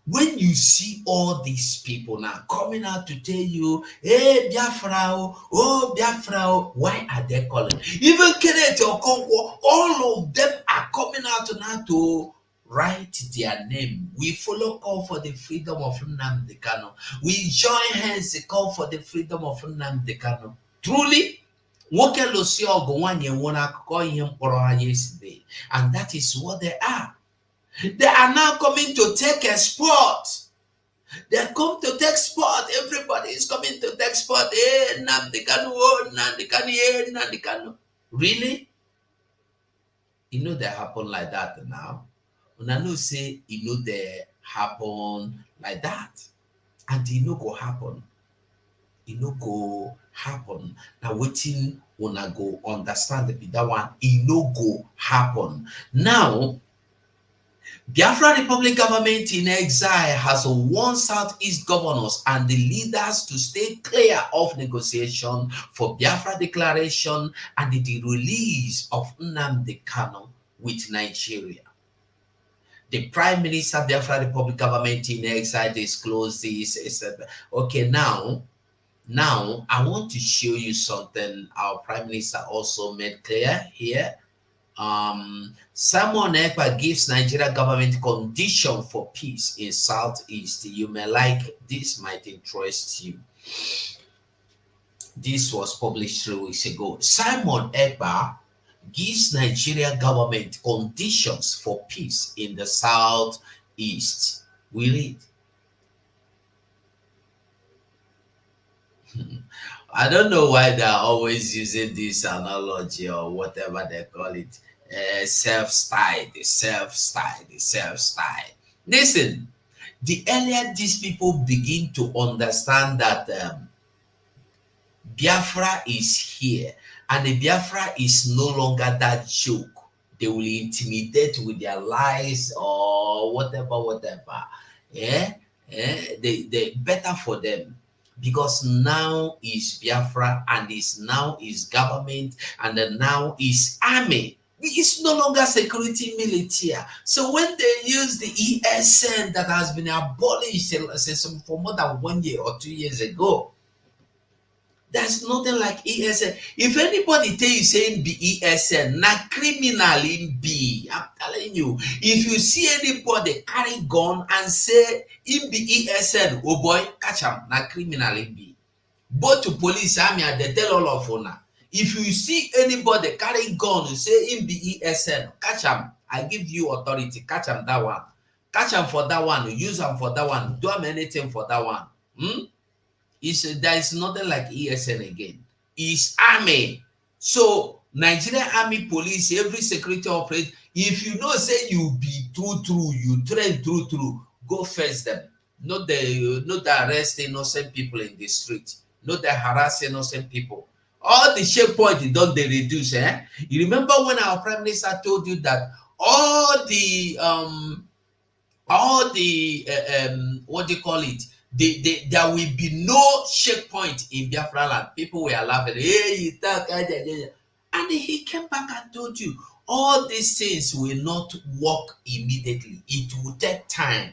when you see all these people now coming out to tell you, hey Biafra, oh Biafra, why are they calling? Even Kenneth Okonkwo, all of them are coming out now to write their name. We follow call for the freedom of Nnamdi Kanu. We join hands to call for the freedom of Nnamdi Kanu. Truly, and that is what they are. They are now coming to take a spot. They come to take spot. Everybody is coming to take spot. Hey, Nnamdi Kanu, oh, Nnamdi Kanu, hey, Nnamdi Kanu. Really? You know they happen like that now. When I know say, you know they happen like that. And it no go happen. It no go happen. Now waiting when I go understand that one, it no go happen. Now, Biafra Republic government in exile has warned Southeast governors and the leaders to stay clear of negotiation for Biafra declaration and the release of Nnamdi Kanu with Nigeria. The Prime Minister Biafra Republic government in exile disclosed this. Okay, now I want to show you something our Prime Minister also made clear here. Simon Ekpa gives Nigeria government condition for peace in Southeast. You may like this, might interest you. This was published 3 weeks ago. Simon Ekpa gives Nigeria government conditions for peace in the Southeast. We read. I don't know why they're always using this analogy or whatever they call it. Self-style, the self-style, the self-style. Listen, the earlier these people begin to understand that Biafra is here and the Biafra is no longer that joke, they will intimidate with their lies or whatever. Yeah, they better for them because now is Biafra and is now is government and then now is army. It's no longer security military. So when they use the ESN that has been abolished for more than 1 year or 2 years ago, there's nothing like ESN. If anybody tell you saying be ESN, na criminal in be. I'm telling you, if you see anybody carry gun and say in be ESN, oh boy, catch him, na criminal in be. Both to police, army, and they tell all of you. If you see anybody carry gun and say in be ESN, catch him. I give you authority, catch him that one. Catch him for that one, use him for that one, do him anything for that one. There is nothing like ESN again. It's army. So Nigerian Army Police, every security operator, if you know say you be true, you train true, go face them. Not the arrest innocent people in the street, not the harass innocent people. All the checkpoint don't they reduce, eh? You remember when our Prime Minister told you that all the what do you call it? There will be no checkpoint in Biafra land. People were laughing. Hey, you talk, and he came back and told you all these things will not work immediately. It will take time.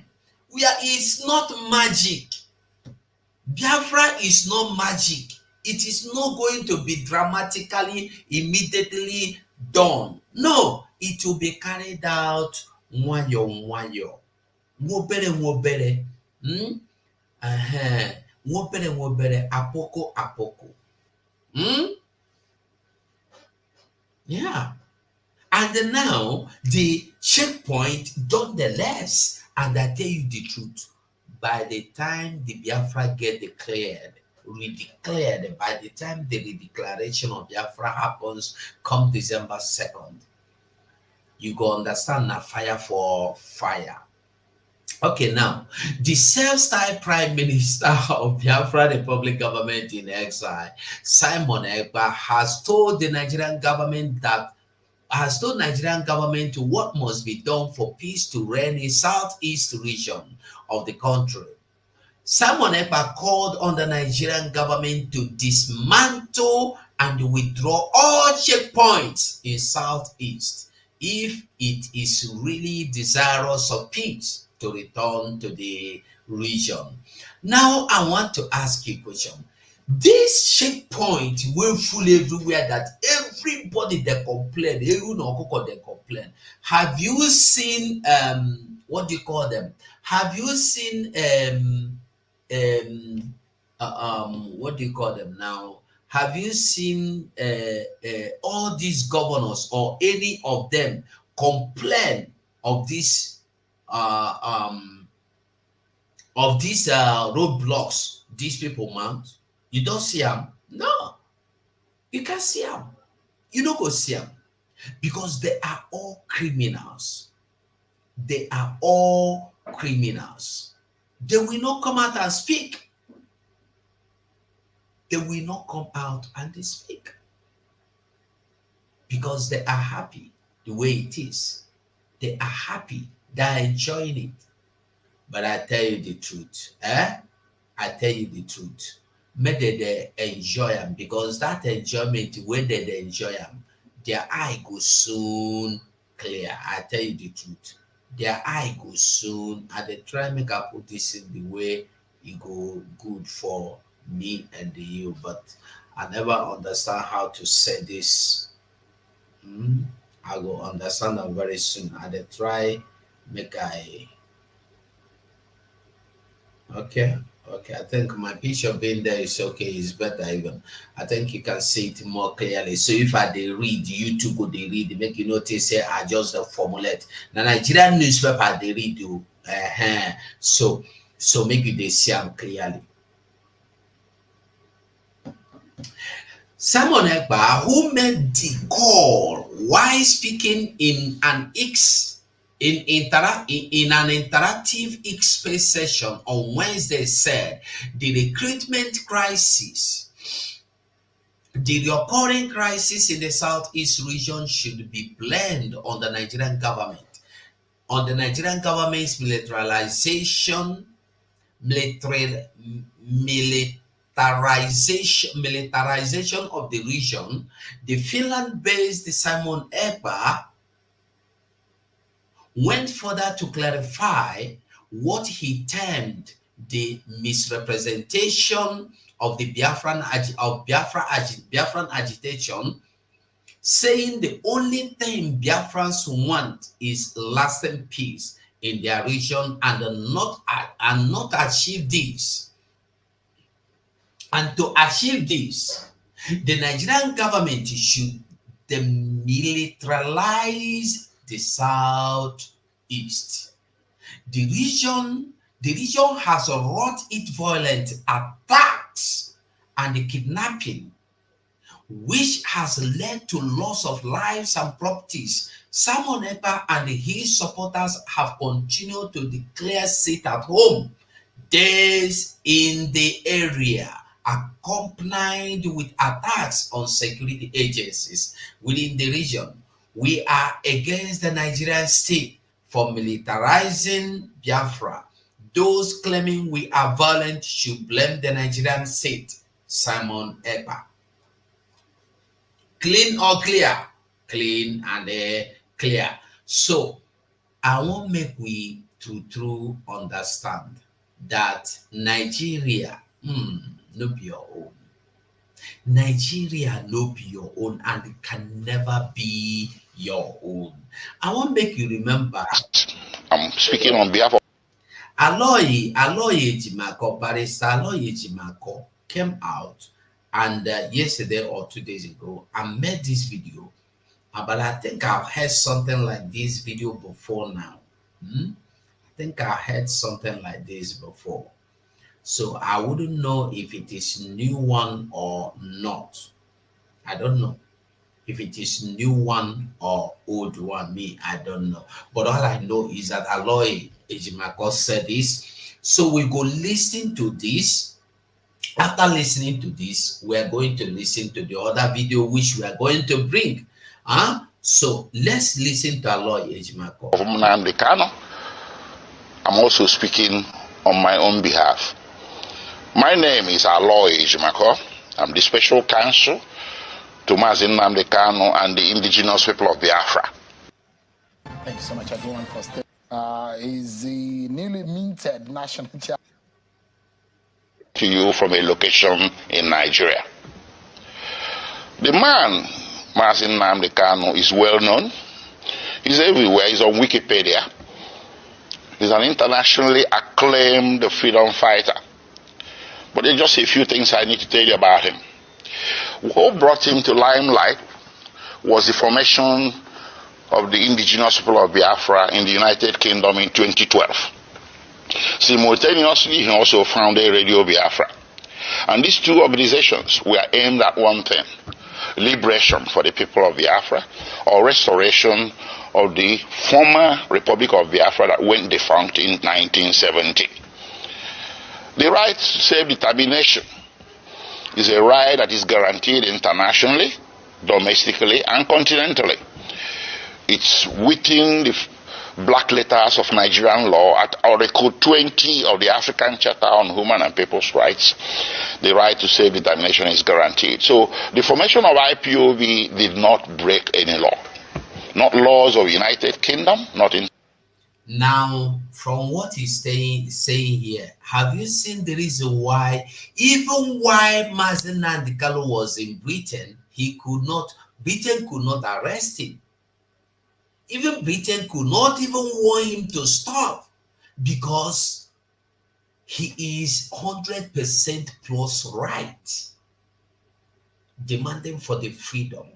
It's not magic. Biafra is not magic. It is not going to be dramatically, immediately done. No, it will be carried out nwayo. Nwobere. Nwobere, apoko. Yeah. And then now the checkpoint done the less. And I tell you the truth, by the time the Biafra get redeclared, by the time the redeclaration of Biafra happens come December 2nd, you go understand na fire for fire. Okay, now, the self-styled Prime Minister of Biafra Republic government in exile, Simon Ekpa, has told Nigerian government what must be done for peace to reign in Southeast region of the country. Simon Ekpa called on the Nigerian government to dismantle and withdraw all checkpoints in Southeast if it is really desirous of peace to return to the region. Now, I want to ask you a question. This checkpoint will full everywhere that everybody they complain, they complain. Have you seen what do you call them? Have you seen what do you call them now? Have you seen all these governors or any of them complain of this roadblocks these people mount? You don't see them. No, you can't see them. You don't go see them because they are all criminals. They are all criminals. They will not come out and speak. They will not come out and speak because they are happy the way it is. They are happy. They are enjoying it. But I tell you the truth. I tell you the truth. May they enjoy them because that enjoyment, when they enjoy them, their eye goes soon clear. I tell you the truth. Their eye goes soon. And they try to make I put this in the way it go good for me and you. But I never understand how to say this. I will understand them very soon. And they try make I okay. I think my picture being there is okay. It's better even. I think you can see it more clearly. So if I they read, you too go they read. Make you notice say I just the formulate. Now Nigerian newspaper they read you. So make you they see them clearly. Simon Ekpa, who made the call while speaking in an in an interactive X-Space session on Wednesday, said the recruitment crisis, the recurring crisis in the Southeast region should be blamed on the Nigerian government, on the Nigerian government's militarization of the region. The Finland-based Simon Ekpa went further to clarify what he termed the misrepresentation of the Biafran agitation, saying the only thing Biafrans want is lasting peace in their region and not achieve this. And to achieve this, the Nigerian government should demilitarize the Southeast. The region has wrought its violent attacks and the kidnapping, which has led to loss of lives and properties. Simon Ekpa and his supporters have continued to declare sit at home days in the area, accompanied with attacks on security agencies within the region. We are against the Nigerian state for militarizing Biafra. Those claiming we are violent should blame the Nigerian state. Simon Ekpa. Clean or clear? Clean and clear. So I want make we true understand that Nigeria no be your own. Nigeria no be your own and it can never be your own. I want make you remember. I'm speaking on behalf of Aloy Ejimako, Barrister Aloy Ejimako came out and yesterday or 2 days ago and made this video. But I think I've heard something like this video before now. I think I heard something like this before. So I wouldn't know if it is new one or not. I don't know if it is new one or old one. Me, I don't know. But all I know is that Aloy Ejimako said this. So we go listen to this. After listening to this, we are going to listen to the other video which we are going to bring. So let's listen to Aloy Ejimako. Nnamdi Kanu. I'm also speaking on my own behalf. My name is Aloy Ejimako. I'm the special counsel to Nnamdi Kanu and the indigenous people of Biafra. Thank you so much, everyone, for staying. Is the newly minted national chair To you from a location in Nigeria. The man, Nnamdi Kanu, is well known. He's everywhere. He's on Wikipedia. He's an internationally acclaimed freedom fighter. But there's just a few things I need to tell you about him. What brought him to limelight was the formation of the indigenous people of Biafra in the United Kingdom in 2012. Simultaneously, he also founded Radio Biafra. And these two organizations were aimed at one thing: liberation for the people of Biafra, or restoration of the former Republic of Biafra that went defunct in 1970. The right to self-determination is a right that is guaranteed internationally, domestically, and continentally. It's within the black letters of Nigerian law at Article 20 of the African Charter on Human and People's Rights. The right to self-determination is guaranteed. So the formation of IPOB did not break any law. Not laws of United Kingdom, not in... Now, from what he's saying here, have you seen the reason why, even while Nnamdi Kanu was in Britain, Britain could not arrest him? Even Britain could not even want him to stop because he is 100% plus right, demanding for the freedom.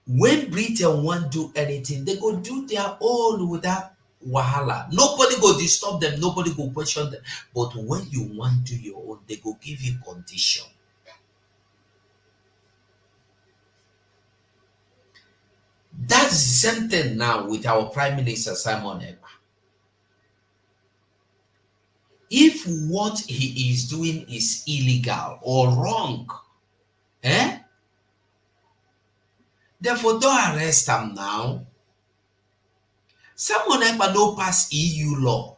When Britain won't do anything, they go do their own without wahala. Nobody go disturb them, nobody go question them. But when you want to do your own, they go give you condition. That's the same thing now with our Prime Minister Simon Ekpa. If what he is doing is illegal or wrong, therefore don't arrest him now. Simon Ekpa no pass EU law.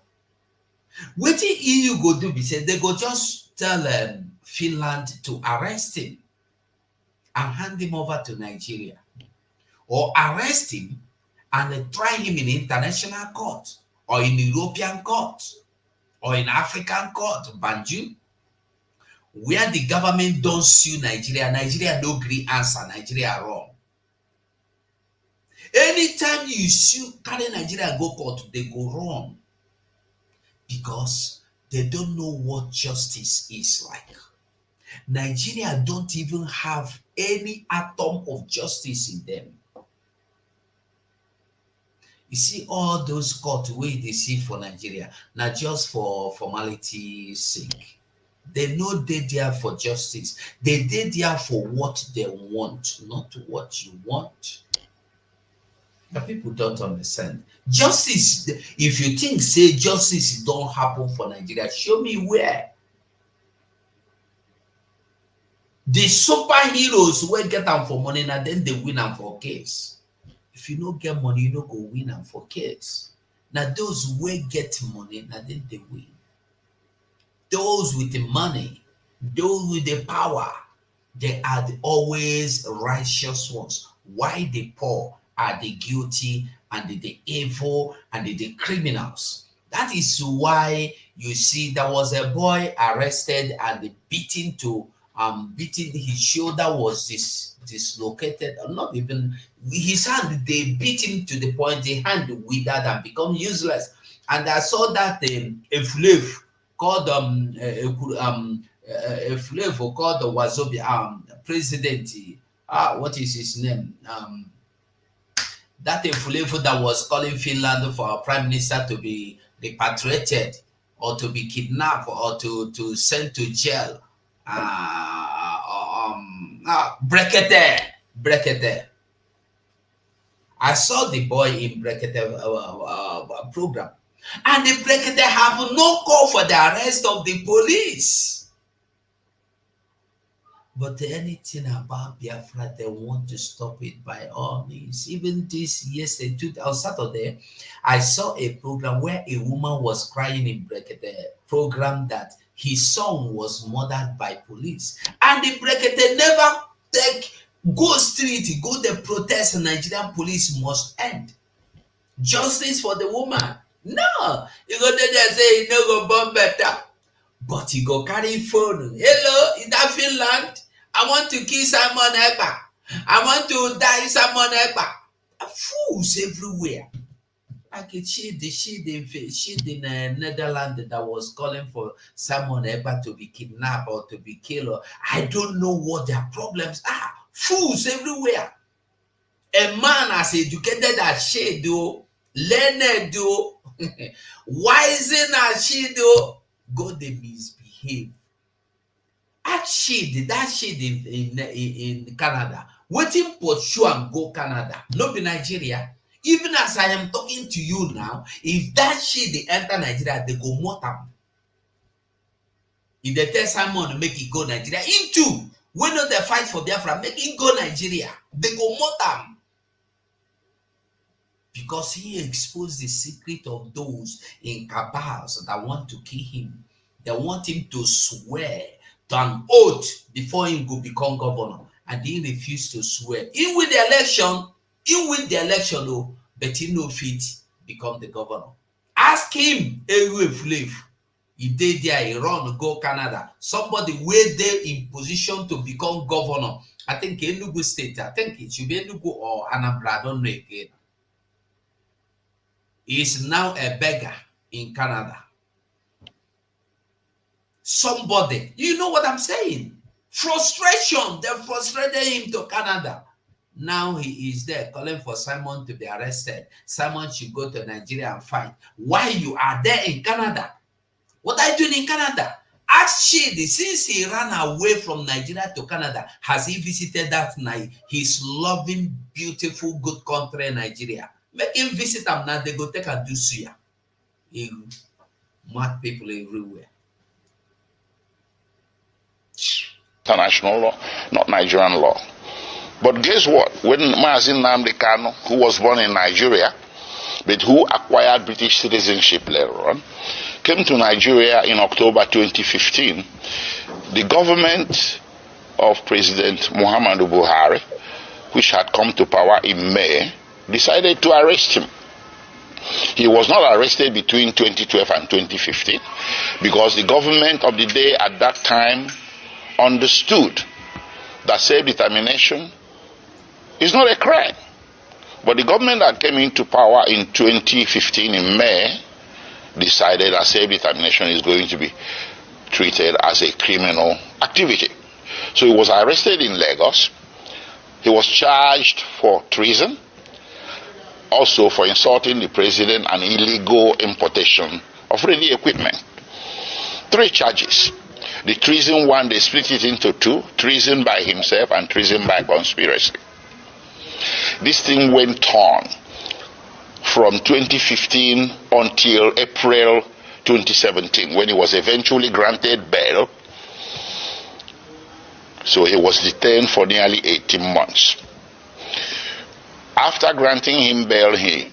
What the EU go do be say they go just tell Finland to arrest him and hand him over to Nigeria, or arrest him and try him in international court or in European court or in African court, Banju, where the government don't sue Nigeria. Nigeria no agree answer. Nigeria wrong. Anytime you sue, carry Nigeria go court, they go wrong. Because they don't know what justice is like. Nigeria don't even have any atom of justice in them. You see, all those courts where they see for Nigeria, not just for formality's sake. They know they're there for justice. They're there for what they want, not what you want. But people don't understand. Justice, if you think, say, justice don't happen for Nigeria, show me where. The superheroes will get them for money, and then they win them for case. If you don't get money, you don't go win them for case. Now, those will get money, and then they win. Those with the money, those with the power, they are always righteous ones. Why the poor are the guilty and the evil and the criminals? That is why you see there was a boy arrested and beaten his shoulder was dislocated, not even his hand. They beat him to the point the hand withered and become useless. And I saw that a slave called a slave called the Wazobi president. What is his name? That Efulefu that was calling Finland for our prime minister to be repatriated or to be kidnapped or to send to jail. Brekete. I saw the boy in Brekete program, and the Brekete have no call for the arrest of the police. But anything about Biafra, they want to stop it by all means. Even this yesterday, on Saturday, I saw a program where a woman was crying in Brekete program that his son was murdered by police. And the Brekete never go street, go the protest, Nigerian police must end. Justice for the woman. No. You go there say, you no go bomb better. But he go carry phone. Hello, is that Finland? I want to kill Simon Ekpa. I want to die Simon Ekpa. Fools everywhere. Like a she in Netherlands that was calling for Simon Ekpa to be kidnapped or to be killed. I don't know what their problems are. Fools everywhere. A man as educated as she do, learned do, wiser as she do, go they misbehave. That shit in Canada. Waiting for sure and go Canada. Not be Nigeria. Even as I am talking to you now, if that shit they enter Nigeria, they go mortal. If they tell Simon to make it go Nigeria, him too. When not they fight for Biafra, make it go Nigeria. They go mortal. Because he exposed the secret of those in cabals that want to kill him. They want him to swear to an oath before he could become governor, and he refused to swear. He win the election, though, but he no fit become the governor. Ask him, he did there, he run go Canada. Somebody where they in position to become governor. I think Enugu State. I think it should be Enugu or Anambra. I don't know again. He is now a beggar in Canada. Somebody, you know what I'm saying? Frustration. They frustrated him to Canada. Now he is there calling for Simon to be arrested. Simon should go to Nigeria and fight. Why you are there in Canada? What are you doing in Canada? Ask Chidi, since he ran away from Nigeria to Canada, has he visited that night? His loving, beautiful, good country, Nigeria. Make him visit them now. They go take a do suya. Mad people everywhere. International law, not Nigerian law. But guess what? When Nnamdi Kanu, who was born in Nigeria, but who acquired British citizenship later on, came to Nigeria in October 2015, the government of President Muhammadu Buhari, which had come to power in May, decided to arrest him. He was not arrested between 2012 and 2015 because the government of the day at that time understood that self-determination is not a crime. But the government that came into power in 2015 in May decided that self-determination is going to be treated as a criminal activity. So he was arrested in Lagos. He was charged for treason, also for insulting the president and illegal importation of radio equipment. 3 charges. The treason one, they split it into 2, treason by himself and treason by conspiracy. This thing went on from 2015 until April 2017, when he was eventually granted bail. So he was detained for nearly 18 months. After granting him bail, he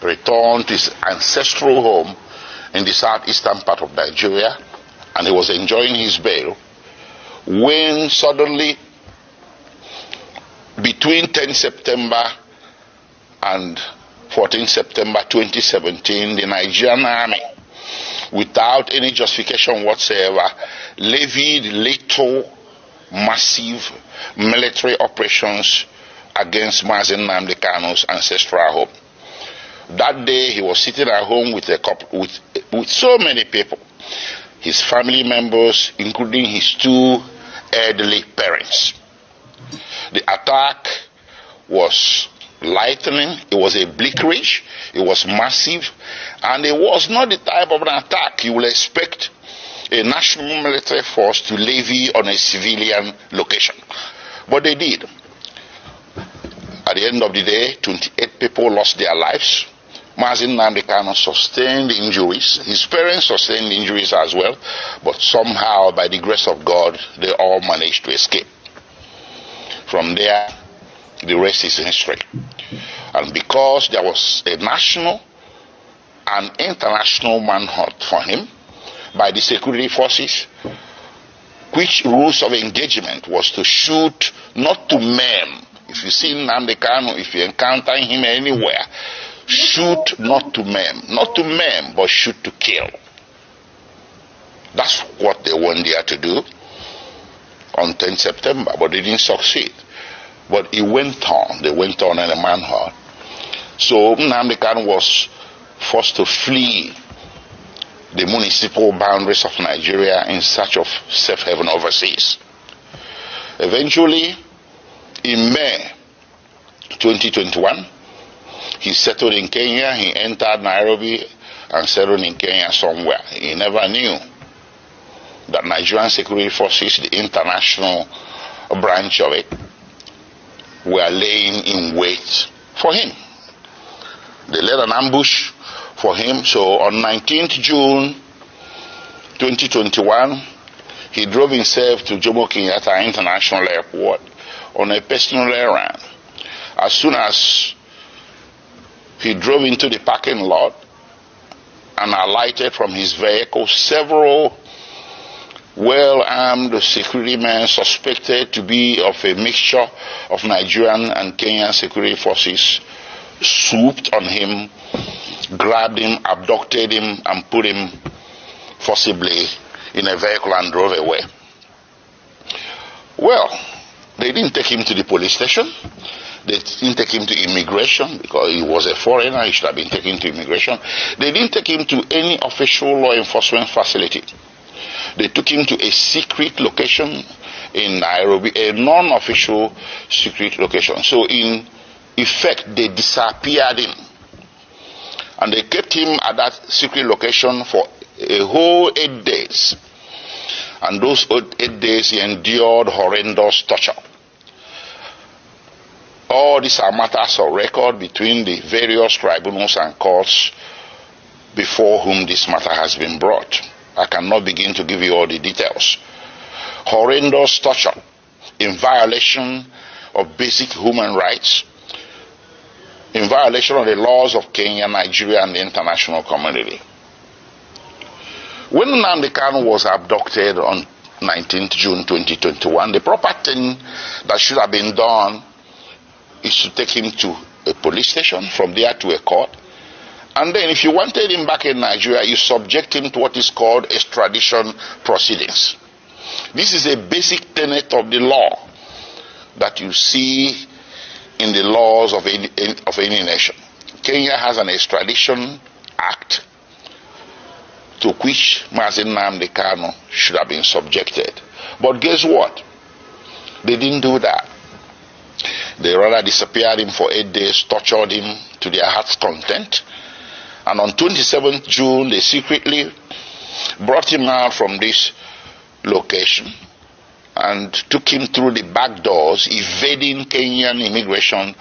returned to his ancestral home in the southeastern part of Nigeria, and he was enjoying his bail when suddenly, between 10 September and 14 September 2017, the Nigerian army, without any justification whatsoever, levied lethal, massive military operations against Nnamdi Kanu's ancestral home. That day, he was sitting at home with so many people, his family members, including his 2 elderly parents. The attack was lightning, it was a bleakerish, it was massive, and it was not the type of an attack you will expect a national military force to levy on a civilian location. But they did. At the end of the day, 28 people lost their lives. Nnamdi Kanu sustained injuries. His parents sustained injuries as well, but somehow, by the grace of God, they all managed to escape. From there, the rest is history. And because there was a national and international manhunt for him by the security forces, which rules of engagement was to shoot, not to maim. If you see Nnamdi Kanu, if you encounter him anywhere, shoot not to maim, but shoot to kill. That's what they went there to do on 10 September, but they didn't succeed. But it went on, they went on in a manhunt. So Nnamdi Kanu was forced to flee the municipal boundaries of Nigeria in search of safe haven overseas. Eventually, in May 2021, he settled in Kenya. He entered Nairobi and settled in Kenya somewhere. He never knew that Nigerian security forces, the international branch of it, were laying in wait for him. They laid an ambush for him. So on 19th June 2021, he drove himself to Jomo Kenyatta International Airport on a personal errand. As soon as he drove into the parking lot and alighted from his vehicle, several well-armed security men suspected to be of a mixture of Nigerian and Kenyan security forces swooped on him, grabbed him, abducted him, and put him forcibly in a vehicle and drove away. Well, they didn't take him to the police station. They didn't take him to immigration because he was a foreigner. He should have been taken to immigration. They didn't take him to any official law enforcement facility. They took him to a secret location in Nairobi, a non-official secret location. So in effect, they disappeared him. And they kept him at that secret location for a whole 8 days. And those 8 days he endured horrendous torture. All these are matters of record between the various tribunals and courts before whom this matter has been brought. I cannot begin to give you all the details. Horrendous torture in violation of basic human rights, in violation of the laws of Kenya, Nigeria, and the international community. When Nnamdi Kanu was abducted on 19th June 2021, the proper thing that should have been done is to take him to a police station, from there to a court. And then if you wanted him back in Nigeria, you subject him to what is called extradition proceedings. This is a basic tenet of the law that you see in the laws of any nation. Kenya has an extradition act to which Nnamdi Kanu should have been subjected. But guess what? They didn't do that. They rather disappeared him for 8 days, tortured him to their heart's content. And on 27th June, they secretly brought him out from this location and took him through the back doors, evading Kenyan immigration,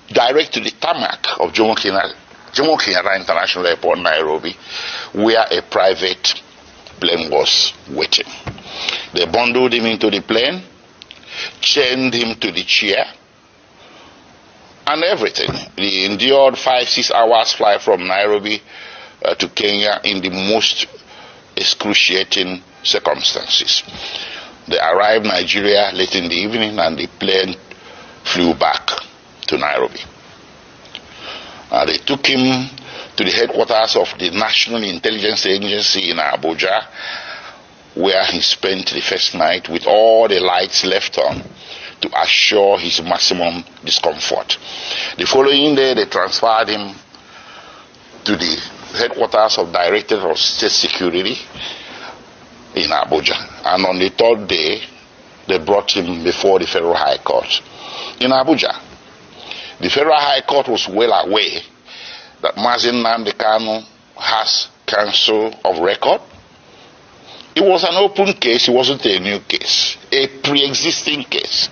direct to the tarmac of Jomo Kenyatta International Airport, Nairobi, where a private plane was waiting. They bundled him into the plane, chained him to the chair, and everything. He endured 5-6 hours flight from Nairobi to Kenya in the most excruciating circumstances. They arrived in Nigeria late in the evening and the plane flew back to Nairobi. They took him to the headquarters of the National Intelligence Agency in Abuja, where he spent the first night with all the lights left on to assure his maximum discomfort. The following day, they transferred him to the headquarters of Directorate of State Security in Abuja. And on the third day, they brought him before the Federal High Court in Abuja. The Federal High Court was well aware that Nnamdi Kanu has counsel of record. It was an open case, it wasn't a new case, a pre-existing case.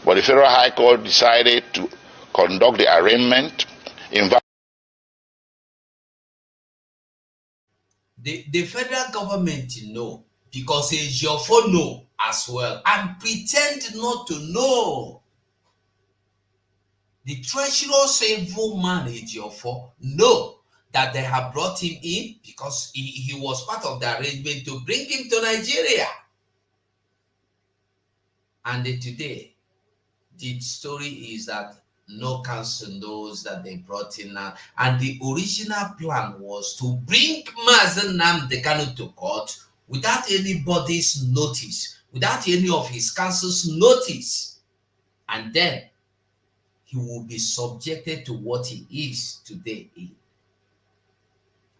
But the Federal High Court decided to conduct the arraignment in the federal government know, because Ejiofor know as well and pretend not to know. The treacherous evil man Ejiofor know that they have brought him in because he was part of the arrangement to bring him to Nigeria. And today, the story is that no council knows that they brought him now. And the original plan was to bring Nnamdi Kanu to court without anybody's notice, without any of his council's notice. And then he will be subjected to what he is today.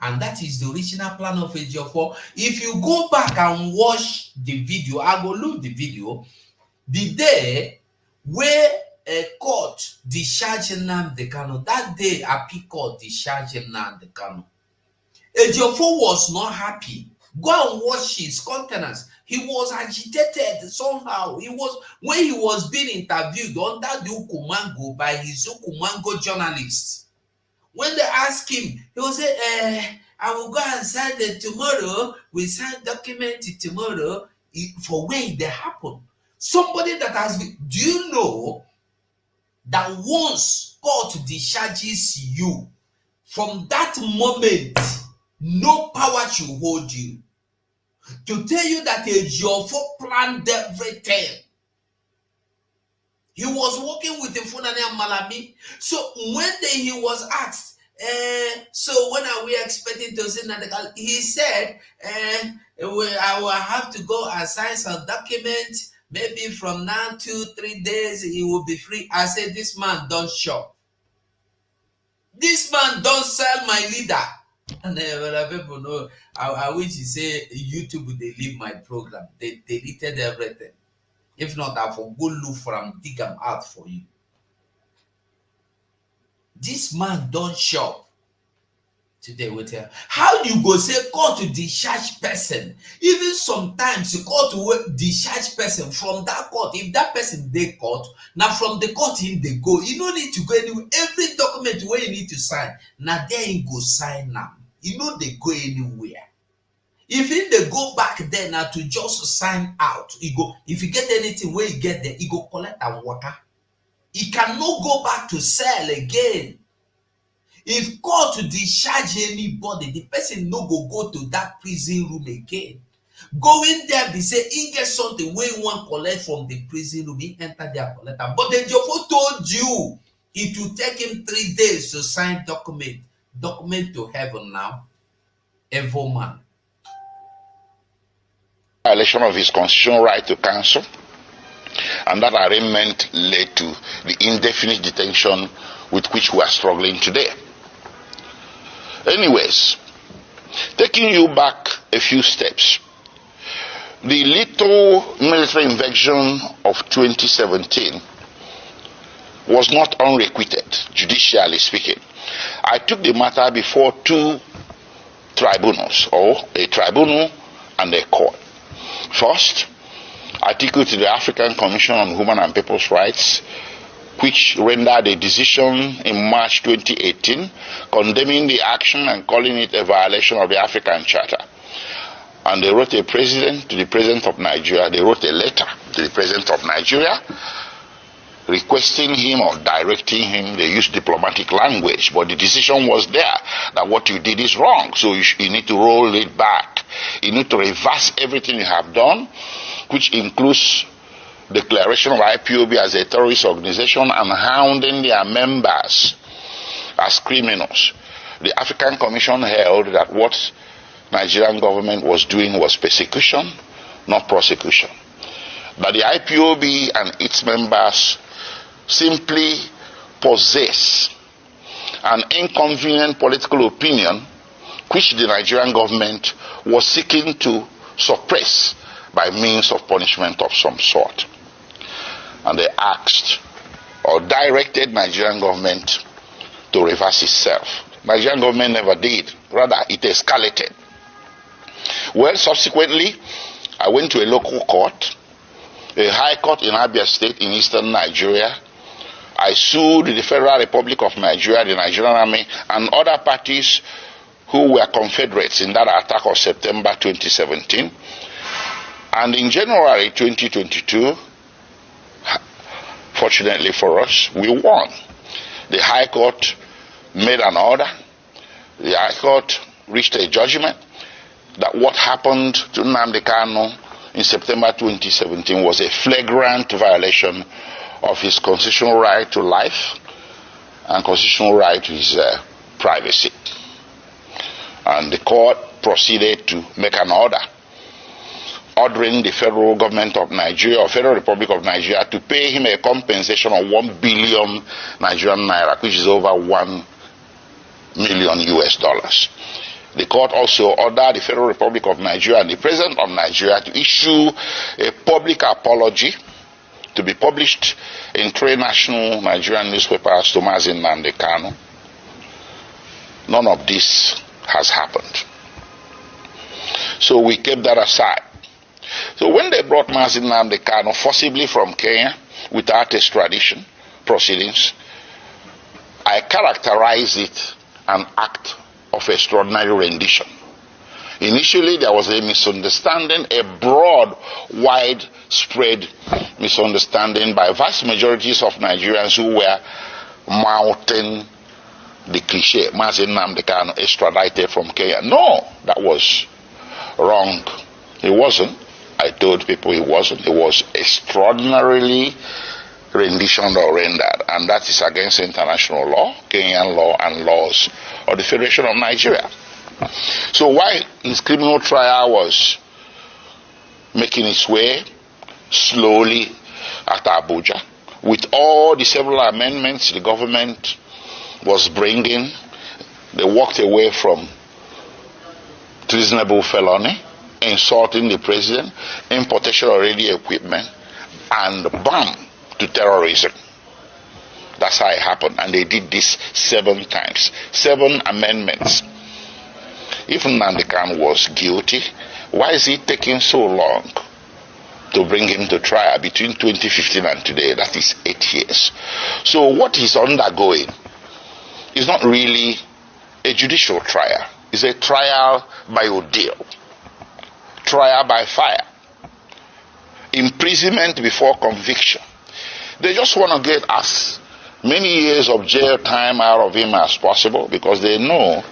And that is the original plan of Ejiofor. If you go back and watch the video, I will look the video, the day where a court discharged Nnamdi Kanu, that day appeal court discharged Nnamdi Kanu, Ejiofor was not happy. Go and watch his countenance. He was agitated somehow. When he was being interviewed under the Ukumango by his Ukumango journalists. When they asked him, he will say, I will go and sign it tomorrow. We sign document it tomorrow. For when they happen. Somebody that has been, do you know that once court discharges you, from that moment, no power should hold you? To tell you that Ejiofor planned everything. He was working with the Funani and Malami. So when he was asked, so when are we expecting to see Nnamdi Kanu? He said, I will have to go and sign some document. Maybe from now 2-3 days, he will be free. I said, this man don't shop. This man don't sell my leader. And people know, I wish you say YouTube, they leave my program. They deleted everything. If not, I will go look for them, dig them out for you. This man don't shop. Today we tell how you go say court to discharge person. Even sometimes you court to discharge person from that court. If that person they court, now from the court in they go. You don't need to go anywhere. Every document where you need to sign, now there you go sign now. You know they go anywhere. If they go back there now to just sign out, you go. If you get anything where you get there, you go collect and water. You cannot go back to sell again. If court to discharge anybody, the person no go to that prison room again. Going there, they say, he get something where you want collect from the prison room, he enter there collect. But the Jofo told you it will take him 3 days to sign document to heaven now. Evil man. Violation of his constitutional right to counsel, and that arraignment led to the indefinite detention with which we are struggling today. Anyways, taking you back a few steps, the little military invasion of 2017 was not unrequited, judicially speaking. I took the matter before two tribunals, or a tribunal and a court. First, I took it to the African Commission on Human and People's Rights, which rendered a decision in March 2018 condemning the action and calling it a violation of the African Charter. And they wrote to the President of Nigeria, they wrote a letter to the President of Nigeria requesting him or directing him. They used diplomatic language, but the decision was there that what you did is wrong, so you need to roll it back. You need to reverse everything you have done, which includes declaration of IPOB as a terrorist organization and hounding their members as criminals. The African Commission held that what Nigerian government was doing was persecution, not prosecution. But the IPOB and its members simply possess an inconvenient political opinion which the Nigerian government was seeking to suppress by means of punishment of some sort. And they asked or directed Nigerian government to reverse itself. Nigerian government never did. Rather, it escalated. Well, subsequently, I went to a local court, a high court in Abia State in eastern Nigeria. I sued the Federal Republic of Nigeria, the Nigerian Army, and other parties who were confederates in that attack of September 2017. And in January 2022, fortunately for us, we won. The High Court made an order. The High Court reached a judgment that what happened to Nnamdi Kanu in September 2017 was a flagrant violation of his constitutional right to life and constitutional right to his privacy. And the court proceeded to make an order ordering the federal government of Nigeria or Federal Republic of Nigeria to pay him a compensation of 1 billion Nigerian naira, which is over $1 million US. The court also ordered the Federal Republic of Nigeria and the President of Nigeria to issue a public apology to be published in 3 national Nigerian newspapers to Nnamdi Kanu. None of this has happened. So we kept that aside. So when they brought Nnamdi Kanu forcibly from Kenya without extradition proceedings, I characterized it an act of extraordinary rendition. Initially, there was a misunderstanding, a broad, widespread misunderstanding by vast majorities of Nigerians who were mouthing the cliche, Nnamdi Kanu extradited from Kenya. No, that was wrong. He wasn't. I told people he wasn't. He was extraordinarily renditioned or rendered, and that is against international law, Kenyan law, and laws of the Federation of Nigeria. So while his criminal trial was making its way slowly at Abuja, with all the several amendments the government was bringing, they walked away from treasonable felony, insulting the president, importation of radio equipment, and bam, to terrorism. That's how it happened. And they did this 7 times. 7 amendments If Nnamdi Kanu was guilty, why is it taking so long to bring him to trial between 2015 and today? That is 8 years. So what he's undergoing is not really a judicial trial. It's a trial by ordeal, trial by fire, imprisonment before conviction. They just want to get as many years of jail time out of him as possible, because they know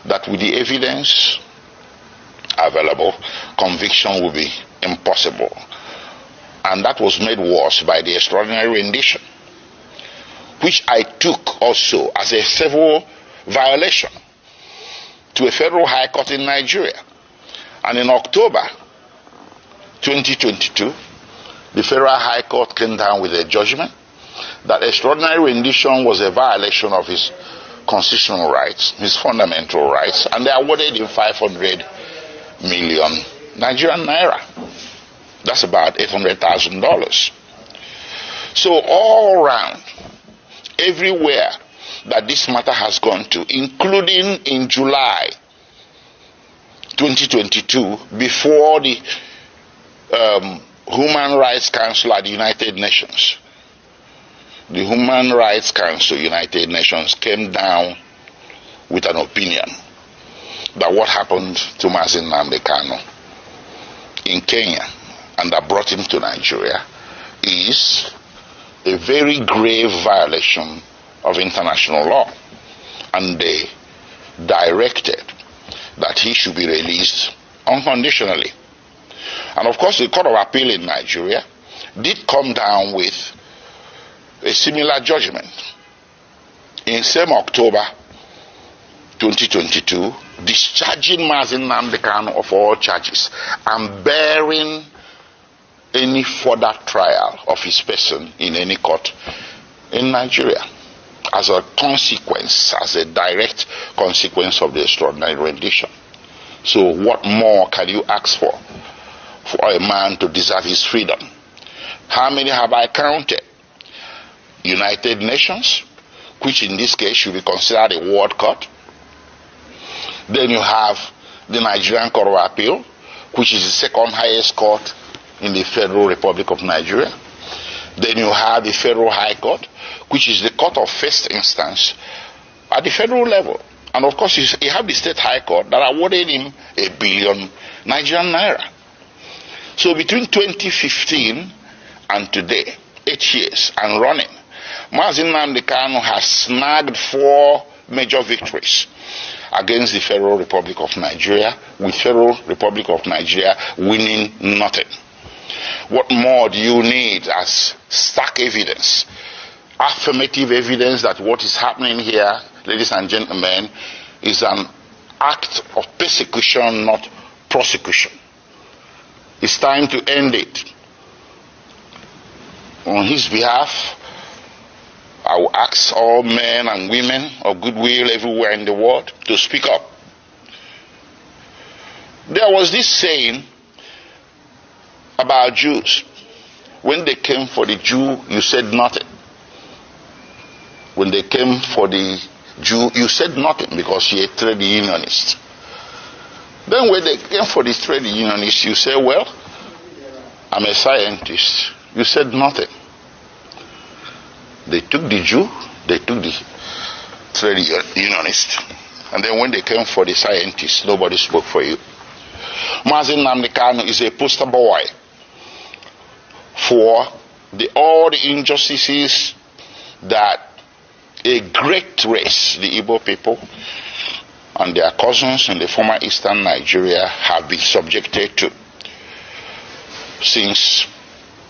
that with the evidence available, conviction will be impossible. And that was made worse by the extraordinary rendition, which I took also as a civil violation to a federal high court in Nigeria. And in October 2022, the federal high court came down with a judgment that extraordinary rendition was a violation of his constitutional rights, his fundamental rights, and they awarded him 500 million Nigerian naira. That's about $800,000. So all around, everywhere that this matter has gone to, including in July 2022, before the Human Rights Council at the United Nations, the Human Rights Council, United Nations, came down with an opinion that what happened to Nnamdi Kanu in Kenya and that brought him to Nigeria is a very grave violation of international law. And they directed that he should be released unconditionally. And of course, the Court of Appeal in Nigeria did come down with a similar judgment in same October 2022, discharging Nnamdi Kanu of all charges and bearing any further trial of his person in any court in Nigeria as a consequence, as a direct consequence of the extraordinary rendition. So what more can you ask for a man to deserve his freedom? How many have I counted? United Nations, which in this case should be considered a world court. Then you have the Nigerian Court of Appeal, which is the second highest court in the Federal Republic of Nigeria. Then you have the Federal High Court, which is the court of first instance at the federal level. And of course, you have the State High Court that awarded him 1 billion Nigerian naira. So between 2015 and today, 8 years and running, Nnamdi Kanu has snagged 4 major victories against the Federal Republic of Nigeria, with Federal Republic of Nigeria winning nothing. What more do you need as stark evidence, affirmative evidence that what is happening here, ladies and gentlemen, is an act of persecution, not prosecution? It's time to end it. On his behalf, I will ask all men and women of goodwill everywhere in the world to speak up. There was this saying about Jews. When they came for the Jew, you said nothing. When they came for the Jew, you said nothing because you're a trade unionist. Then when they came for the trade unionist, you say, well, I'm a scientist. You said nothing. They took the Jew, they took the trade unionist, and then when they came for the scientists, nobody spoke for you. Nnamdi Kanu is a poster boy for all the injustices that a great race, the Igbo people, and their cousins in the former eastern Nigeria have been subjected to since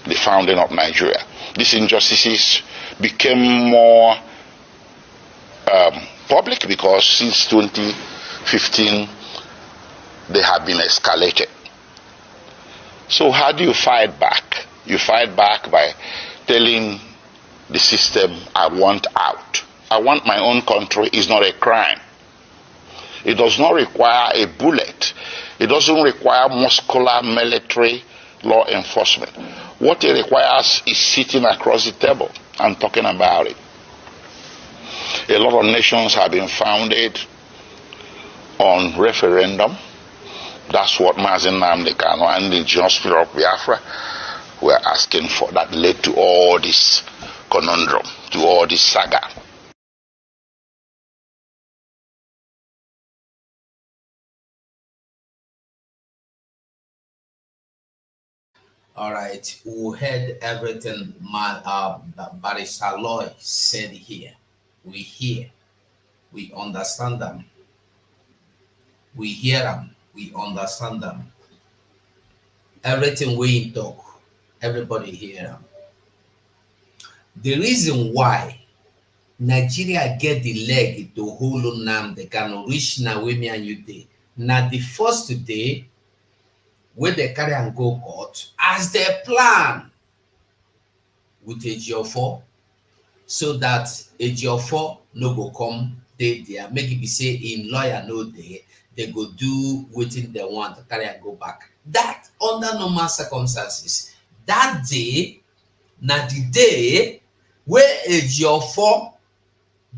the founding of Nigeria. These injustices became more public because since 2015 they have been escalated. So how do you fight back? You fight back by telling the system, I want out. I want my own country is not a crime. It does not require a bullet. It doesn't require muscular military law enforcement. What it requires is sitting across the table and talking about it. A lot of nations have been founded on referendum. That's what Mazen Nnamdi Kanu and the indigenous people of Biafra were asking for. That led to all this conundrum, to all this saga. All right, we heard everything Barrister Lloyd said here. We hear, we understand them. We hear them, we understand them. Everything we talk, everybody hear them. The reason why Nigeria get the leg to hold Nnamdi Kanu reach now with me and you day. Now the first day where they carry and go court as their plan with a G4 so that a G4 no go come they there make it be say in lawyer no day they go do waiting they want to carry and go back. That under normal circumstances that day now the day where a G4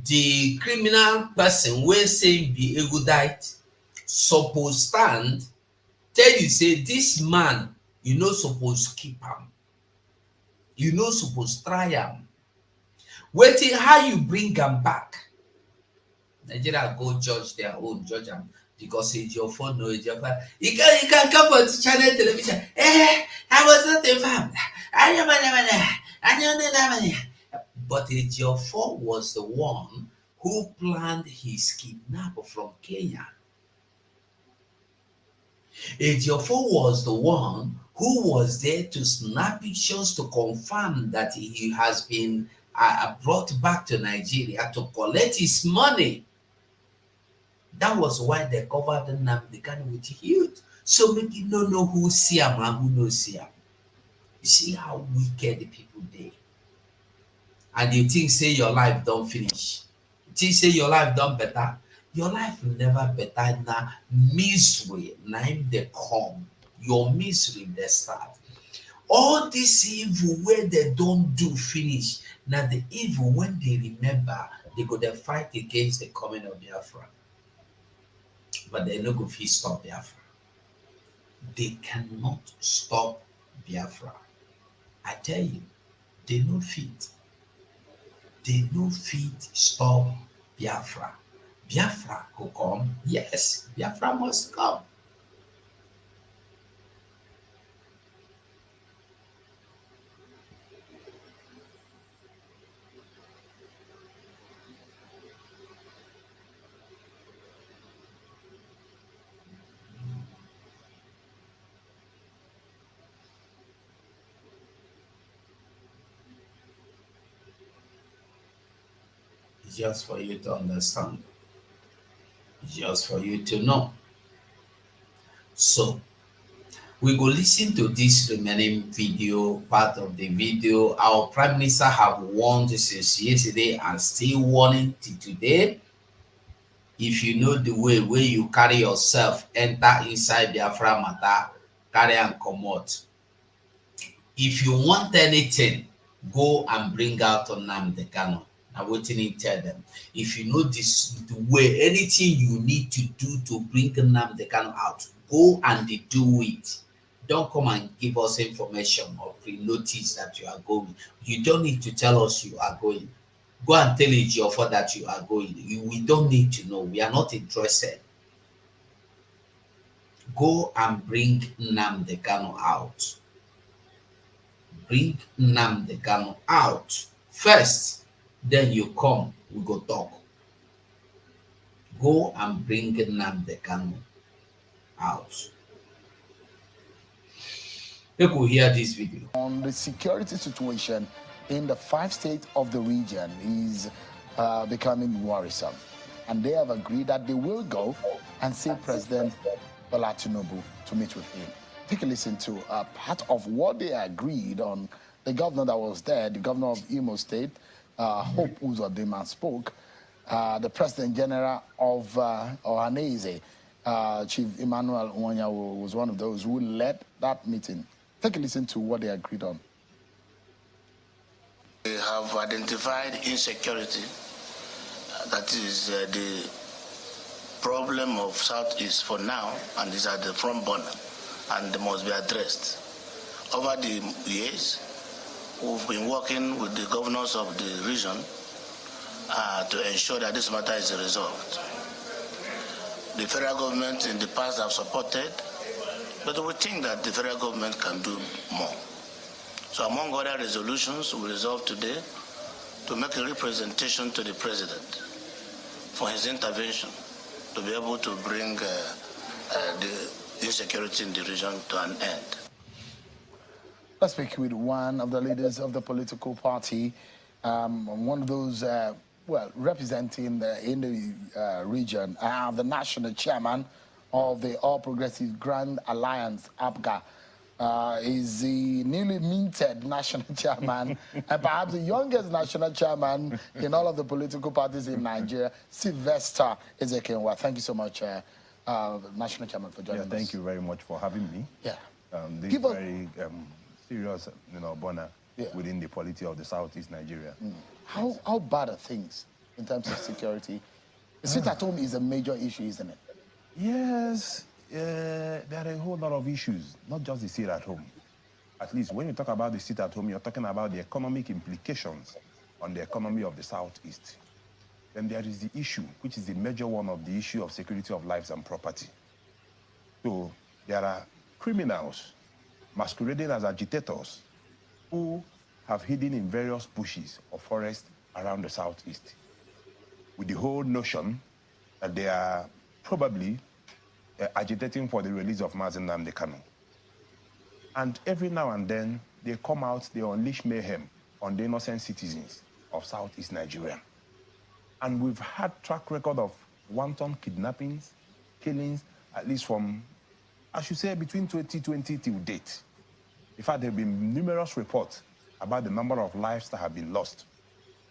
the criminal person wey say be erudite suppose stand tell you say this man you no suppose keep him, you no suppose try him. Waiting how you bring him back. Nigeria go judge their own judge him because it's your phone no it's your phone. You can come on to channel television. I was not informed. But Ejiofor was the one who planned his kidnap from Kenya. Ejiofor was the one who was there to snap pictures to confirm that he has been brought back to Nigeria to collect his money. That was why they covered Nnamdi Kanu with huge. So make you don't know who see him and who no see him. You see how wicked the people dey. And you think say your life don't finish. You think say your life done better. Your life will never better now. Misery, name they come. Your misery they start. All this evil where they don't do finish. Now the evil when they remember, they go to fight against the coming of Biafra. But they no go fit stop Biafra. They cannot stop Biafra. I tell you, they no fit. They no fit stop Biafra. Biafra will come. Yes, Biafra must come. Just for you to understand, just for you to know. So we go listen to this remaining video, part of the video. Our Prime Minister have warned since yesterday and still warning till today. If you know the way where you carry yourself, enter inside Biafra matter, carry and come out. If you want anything, go and bring out Nnamdi Kanu. Now waiting and tell them. If you know this the way, anything you need to do to bring Nnamdi Kanu out, go and do it. Don't come and give us information or pre-notice that you are going. You don't need to tell us you are going. Go and tell Ejiofor that you are going. We don't need to know. We are not interested. Go and bring Nnamdi Kanu out. Bring Nnamdi Kanu out first. Then you come, we go talk. Go and bring Nnamdi Kanu out. People hear this video. On the security situation in the 5 states of the region is becoming worrisome. And they have agreed that they will go and see President Bola Tinubu to meet with him. Take a listen to part of what they agreed on. The governor that was there, the governor of Imo State, Hope Uzodinma spoke. The President General of Ohanese, Chief Emmanuel Onyawo, was one of those who led that meeting. Take a listen to what they agreed on. We have identified insecurity, that is the problem of Southeast for now, and these are the front burner, and they must be addressed. Over the years, we've been working with the governors of the region to ensure that this matter is resolved. The federal government in the past have supported, but we think that the federal government can do more. So among other resolutions, we resolved today to make a representation to the president for his intervention to be able to bring the insecurity in the region to an end. Let's speak with one of the leaders of the political party, one of those, representing in the region, the national chairman of the All Progressives Grand Alliance, APGA, is the newly minted national chairman and perhaps the youngest national chairman in all of the political parties in Nigeria, Sylvester Ezekiel. Thank you so much, national chairman, for joining us. Thank you very much for having me. Yeah. This very serious, burner within the polity of the Southeast Nigeria. How bad are things in terms of security? The sit at home is a major issue, isn't it? Yes, there are a whole lot of issues, not just the sit at home. At least when you talk about the sit at home, you're talking about the economic implications on the economy of the Southeast. Then there is the issue, which is the major one of the issue of security of lives and property. So there are criminals masquerading as agitators who have hidden in various bushes or forests around the Southeast, with the whole notion that they are probably agitating for the release of Nnamdi Kanu. And every now and then, they come out, they unleash mayhem on the innocent citizens of Southeast Nigeria. And we've had track record of wanton kidnappings, killings, at least from, I should say, between 2020 till date. In fact, there have been numerous reports about the number of lives that have been lost.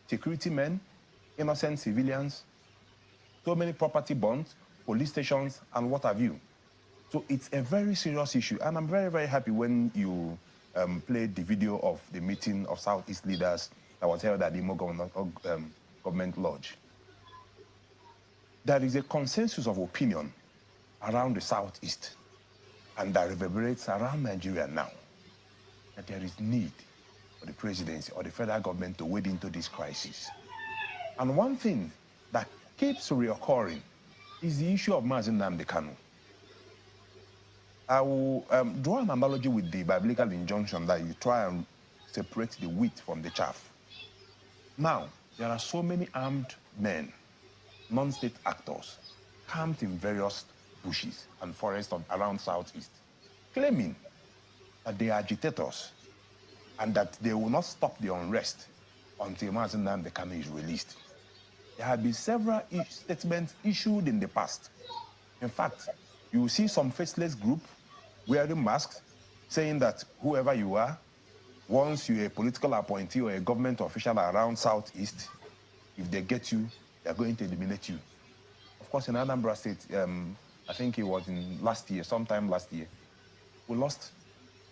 Security men, innocent civilians, so many property bonds, police stations, and what have you. So it's a very serious issue, and I'm very, very happy when you played the video of the meeting of Southeast leaders that was held at the Imo Government Lodge. There is a consensus of opinion around the Southeast, and that reverberates around Nigeria now, that there is need for the presidency or the federal government to wade into this crisis. And one thing that keeps reoccurring is the issue of Nnamdi Kanu. I will draw an analogy with the biblical injunction that you try and separate the wheat from the chaff. Now, there are so many armed men, non-state actors, camped in various bushes and forests around Southeast, claiming that they are agitators and that they will not stop the unrest until Nnamdi Kanu is released. There have been several statements issued in the past. In fact, you will see some faceless group wearing masks saying that whoever you are, once you're a political appointee or a government official around Southeast, if they get you, they're going to eliminate you. Of course, in Anambra State, I think it was in sometime last year, we lost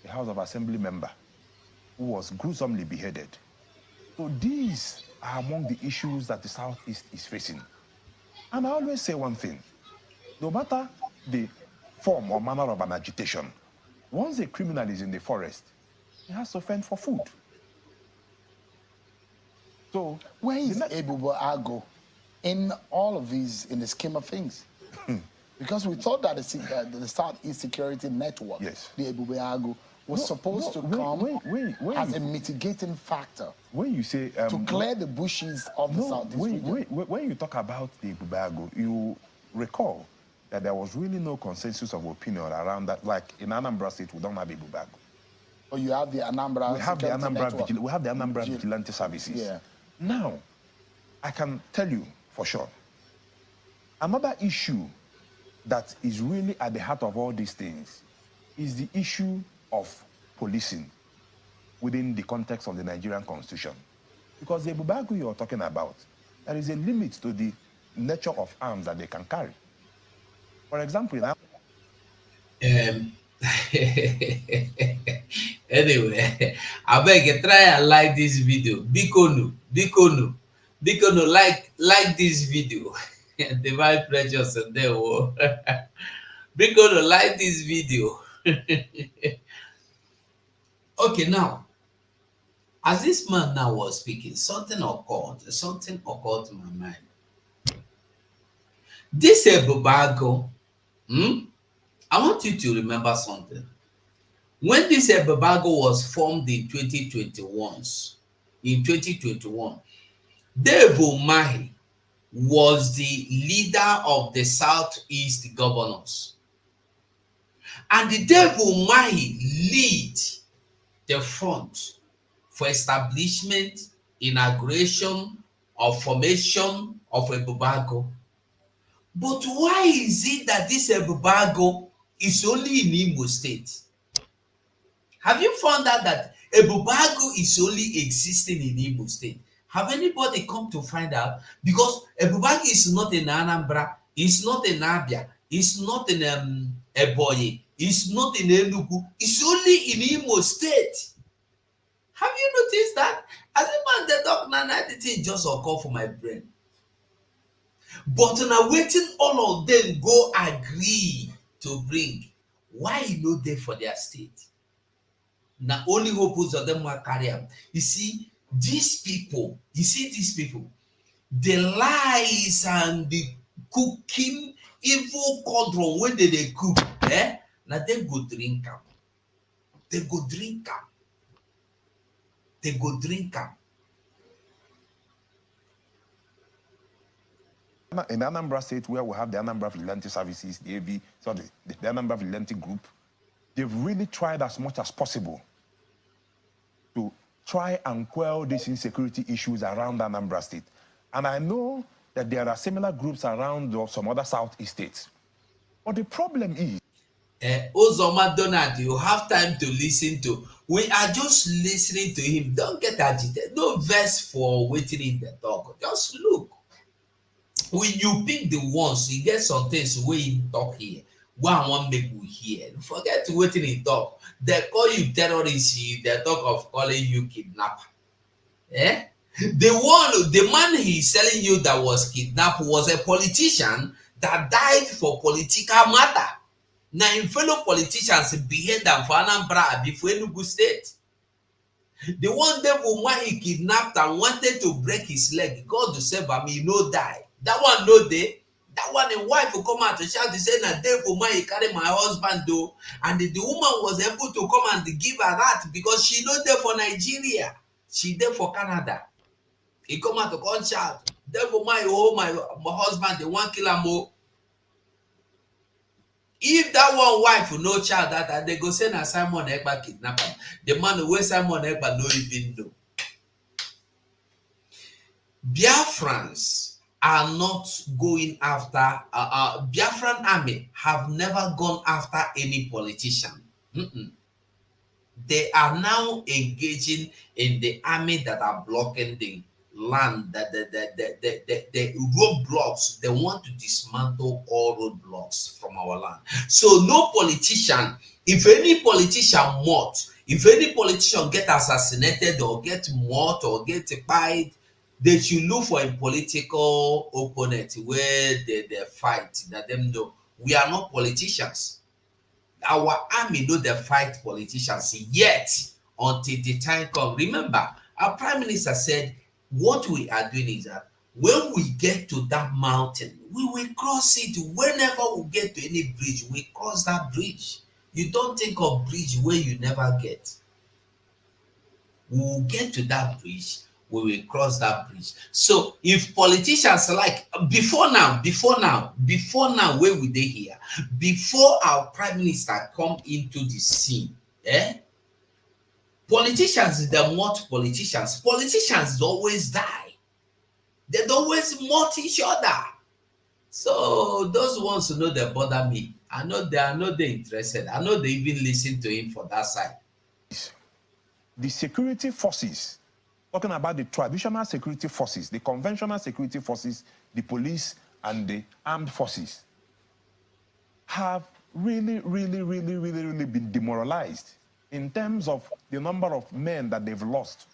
a House of Assembly member who was gruesomely beheaded. So these are among the issues that the Southeast is facing. And I always say one thing, no matter the form or manner of an agitation, once a criminal is in the forest, he has to fend for food. So where is Ebubo Ago in all of these, in the scheme of things? Because we thought that the Southeast Security Network, the Ebubo Ago, was supposed to come as a mitigating factor. When you say to clear the bushes of the Southeast region. When you talk about the Ebubo, you recall that there was really no consensus of opinion around that. Like in Anambra State, we don't have Ebubo. Or you have the Anambra. We have the Anambra Vigilante Services. Yeah. Now, I can tell you for sure, another issue that is really at the heart of all these things is the issue of policing within the context of the Nigerian Constitution. Because the Ebubo you're talking about, there is a limit to the nature of arms that they can carry. For example, anyway, I beg you, try and like this video. Bikonu, like this video. Divine precious and there. We're going to like this video. Okay, now, as this man now was speaking, something occurred to my mind. This Babago, I want you to remember something. When this Babago was formed in 2021, Dave Umahi was the leader of the Southeast Governors. And the Dave Umahi lead the front for establishment, inauguration, or formation of Babago. But why is it that this Babago is only in Imo State? Have you found out that Babago is only existing in Imo State? Have anybody come to find out? Because Babago is not in Anambra, it's not in Abia, it's not in Ebonyi, it's not in Enugu, it's only in Imo State. Have you noticed that? As a man, the talk now, everything just occur for my brain. But now waiting all of them go agree to bring. Why no they for their state? Now only hope of them will carry them. You see, these people, the lies and the cooking evil cauldron when they cook, now they go drink them. They go drink them. They go drink them. In Anambra State, where we have the Anambra Vigilante Services, the AV, the Anambra Vigilante Group, they've really tried as much as possible to try and quell these insecurity issues around Anambra State. And I know that there are similar groups around some other Southeast states. But the problem is, Ozoma Donald, you have time to listen to. We are just listening to him. Don't get agitated. No verse for waiting in the talk. Just look. When you pick the ones, you get some things where you talk here. One make we hear. Forget waiting in talk. They call you terrorist. They talk of calling you kidnapper. The man he's telling you that was kidnapped was a politician that died for political matter. Now, in fellow politicians behead them for Anambra before Enugu State. The one day he kidnapped and wanted to break his leg, God to save him, he no die. That one no day. That one, a wife will come out to shout to say, "Na Dave Umahi carry my husband though," and the woman was able to come and give her that because she not there for Nigeria, she there for Canada. He come out to come shout, "Dave Umahi, oh my husband, they want kill him." If that one wife no child that they go send a Simon Ekpa kidnap him. The man who Simon Ekpa no even know. Biafrans are not going after Biafran army have never gone after any politician. They are now engaging in the army that are blocking the land, the roadblocks. They want to dismantle all roadblocks from our land. So no politician, if any politician get assassinated or get murdered or get fired, they should look for a political opponent where they fight. That them know we are not politicians. Our army know they fight politicians yet until the time comes. Remember, our prime minister said, what we are doing is that when we get to that mountain, we will cross it. Whenever we get to any bridge, we cross that bridge. You don't think of bridge where you never get. We will get to that bridge. We will cross that bridge. So if politicians like before now, where would they hear? Before our prime minister come into the scene, politicians, they're not politicians. Politicians always die. They always mort each other. So those ones who know they bother me, I know they're interested. I know they even listen to him for that side. The security forces, talking about the traditional security forces, the conventional security forces, the police and the armed forces, have really been demoralized in terms of the number of men that they've lost.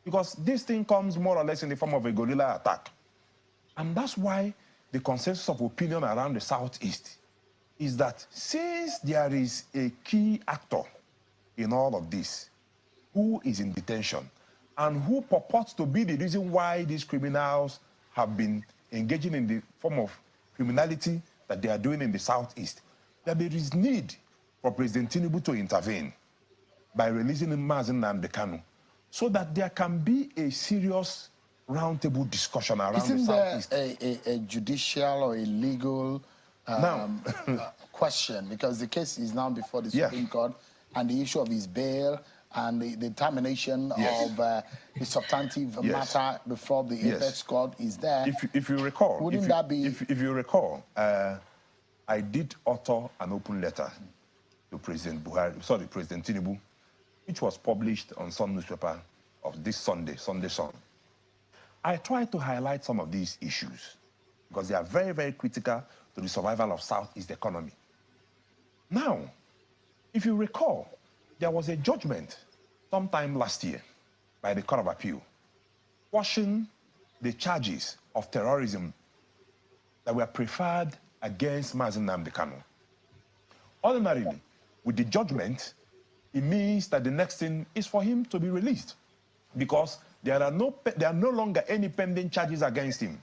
Because this thing comes more or less in the form of a guerrilla attack. And that's why the consensus of opinion around the Southeast is that since there is a key actor in all of this who is in detention and who purports to be the reason why these criminals have been engaging in the form of criminality that they are doing in the Southeast, that there is need for President Tinubu to intervene by releasing Nnamdi Kanu so that there can be a serious roundtable discussion around the Southeast. Isn't there a judicial or a legal question? Because the case is now before the Supreme Court, and the issue of his bail and the termination of the substantive matter before the apex court is there. If you recall, wouldn't that be? If you recall, I did author an open letter to President Tinubu, which was published on some newspaper of this Sunday Sun. I tried to highlight some of these issues because they are very, very critical to the survival of Southeast economy. Now, if you recall, there was a judgment sometime last year by the Court of Appeal quashing the charges of terrorism that were preferred against Nnamdi Kanu. Ordinarily, with the judgment, it means that the next thing is for him to be released because there are no longer any pending charges against him.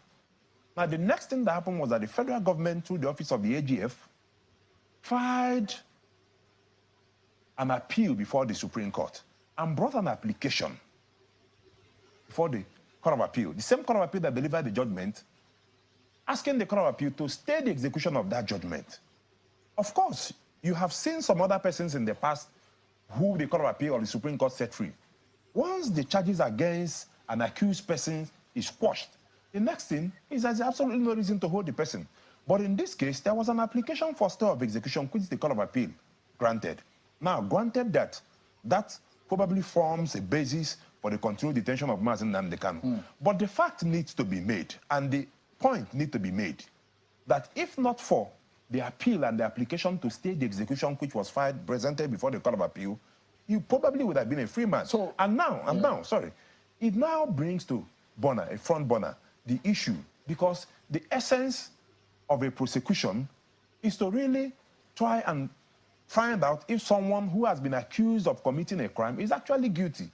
Now, the next thing that happened was that the federal government, through the office of the AGF, filed an appeal before the Supreme Court and brought an application before the Court of Appeal, the same Court of Appeal that delivered the judgment, asking the Court of Appeal to stay the execution of that judgment. Of course, you have seen some other persons in the past who the Court of Appeal or the Supreme Court set free. Once the charges against an accused person is quashed, the next thing is there's absolutely no reason to hold the person. But in this case, there was an application for stay of execution, which the Court of Appeal granted. Now, granted that probably forms a basis for the continued detention of Nnamdi Kanu. But the fact needs to be made, and the point needs to be made, that if not for the appeal and the application to stay the execution, which was presented before the Court of Appeal, he probably would have been a free man. So, it now brings to a front burner, the issue, because the essence of a prosecution is to really try and find out if someone who has been accused of committing a crime is actually guilty.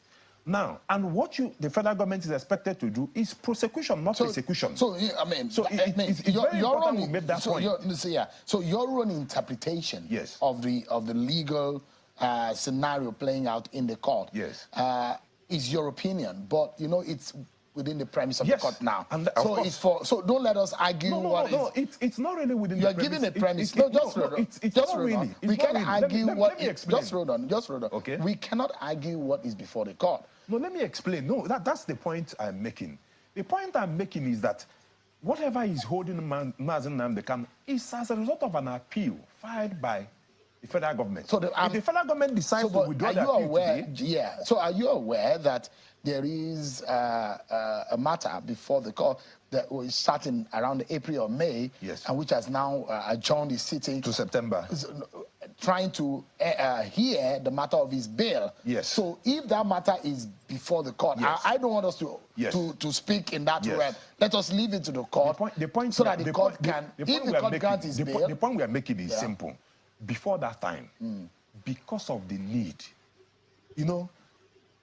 Now, and what the federal government is expected to do is prosecution, not persecution. So, I mean, it's very important we made that point. So your own interpretation of the legal scenario playing out in the court is your opinion, but you know it's within the premise of the court now. And so don't let us argue it's not really within the premise. You're giving a premise. Just hold on. We can't argue what just hold on. Okay. We cannot argue what is before the court. No, let me explain. No, that's the point I'm making. The point I'm making is that whatever is holding Nnamdi Kanu is as a result of an appeal filed by the federal government. So if the federal government decides to withdraw the appeal today, so are you aware that there is a matter before the court that was starting around April or May, and which has now adjourned the sitting to September, trying to hear the matter of his bail. So if that matter is before the court, I don't want us to speak in that way. Let us leave it to the court. The point so that the court can, if the court grants his bail. The point we are making is simple. Before that time, because of the need, you know,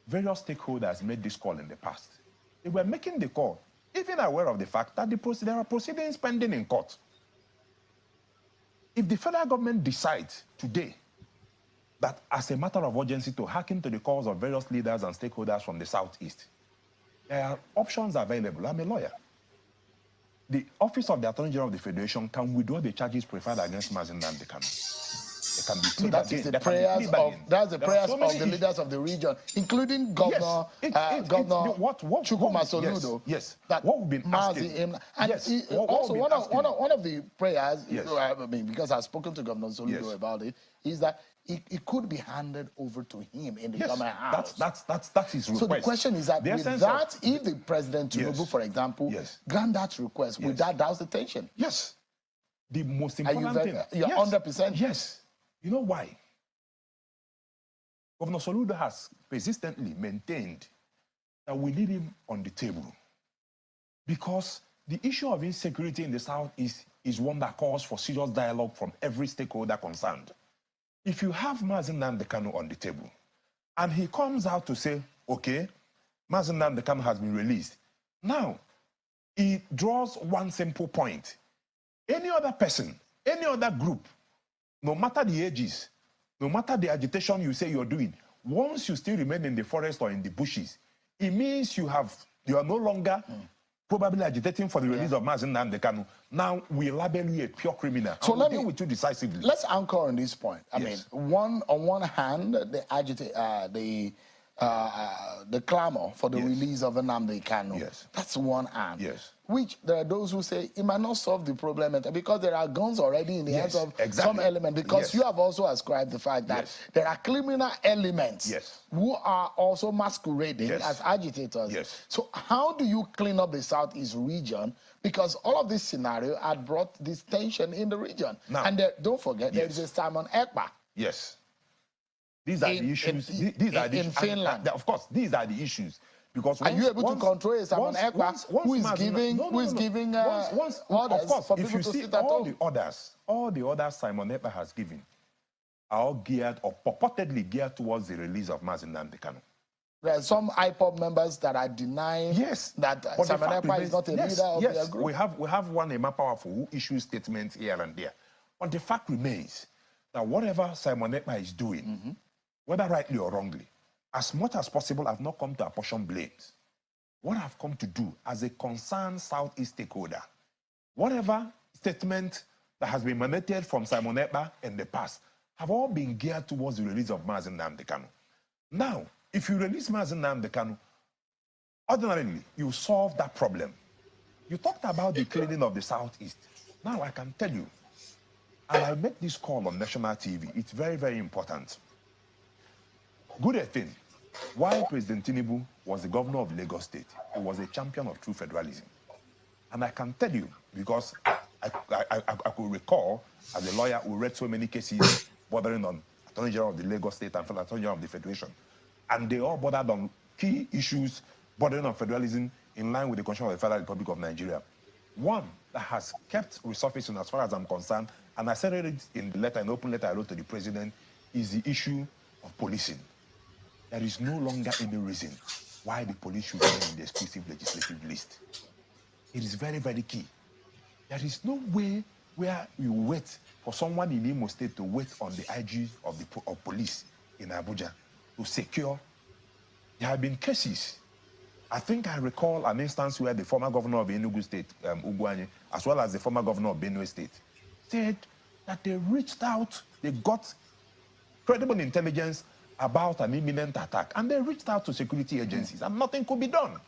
various stakeholders made this call in the past. They were making the call, even aware of the fact that there are proceedings pending in court. If the federal government decides today that as a matter of urgency to hearken to the calls of various leaders and stakeholders from the Southeast, there are options available. I'm a lawyer. The Office of the Attorney General of the Federation can withdraw the charges preferred against Nnamdi Kanu. They can be so that is the prayers of the leaders of the region, including Governor Chukwuma Soludo. That what we've been asking. Also, one of the prayers, I mean, because I've spoken to Governor Soludo about it, is that it could be handed over to him in the government house. That's his request. So the question is that with that, if the President Tinubu, for example, grant that request, would that douse the tension? Yes. The most important thing. You're 100%? Yes. You know why? Governor Soludo has persistently maintained that we need him on the table because the issue of insecurity in the Southeast is one that calls for serious dialogue from every stakeholder concerned. If you have Nnamdi Kanu on the table, and he comes out to say, okay, Nnamdi Kanu has been released. Now, he draws one simple point. Any other person, any other group, no matter the ages, no matter the agitation you say you're doing, once you still remain in the forest or in the bushes, it means you are no longer probably agitating for the release of Nnamdi Kanu. Now we label you a pure criminal. So let me deal with you decisively. Let's anchor on this point. I mean, on one hand, the clamor for the release of Nnamdi Kanu. That's one hand. Which there are those who say it might not solve the problem because there are guns already in the hands of some element. Because you have also ascribed the fact that there are criminal elements who are also masquerading as agitators. So how do you clean up the Southeast region? Because all of this scenario had brought this tension in the region. Now, and don't forget, there is a Simon Ekpa. These are the issues. These are the issues. In Finland. Of course, these are the issues. Because are you able to control a Simon Ekpa who is giving orders for people to sit at home? All the orders Simon Ekpa has given are all geared or purportedly geared towards the release of Nnamdi Kanu. There are some IPOB members that are denying that Simon Ekpa is not a leader of their group. We have one Emma Powerful who issues statements here and there. But the fact remains that whatever Simon Ekpa is doing, whether rightly or wrongly, as much as possible, I've not come to apportion blames. What I've come to do as a concerned Southeast stakeholder, whatever statement that has been emanated from Simon Ekpa in the past have all been geared towards the release of Nnamdi Kanu. Now, if you release Nnamdi Kanu, ordinarily, you solve that problem. You talked about the cleaning of the Southeast. Now, I can tell you, and I'll make this call on national TV. It's very, very important. Good thing. While President Tinubu was the governor of Lagos State, he was a champion of true federalism. And I can tell you, because I could recall, as a lawyer who read so many cases bordering on Attorney General of the Lagos State and Attorney General of the Federation, and they all bordered on key issues bordering on federalism in line with the Constitution of the Federal Republic of Nigeria. One that has kept resurfacing as far as I'm concerned, and I said it in the letter, an open letter I wrote to the president, is the issue of policing. There is no longer any reason why the police should be in the exclusive legislative list. It is very, very key. There is no way where you wait for someone in Imo State to wait on the IG of police in Abuja to secure. There have been cases. I think I recall an instance where the former governor of Enugu State, Ugwuanyi, as well as the former governor of Benue State, said that they reached out, they got credible intelligence about an imminent attack, and they reached out to security agencies, and nothing could be done.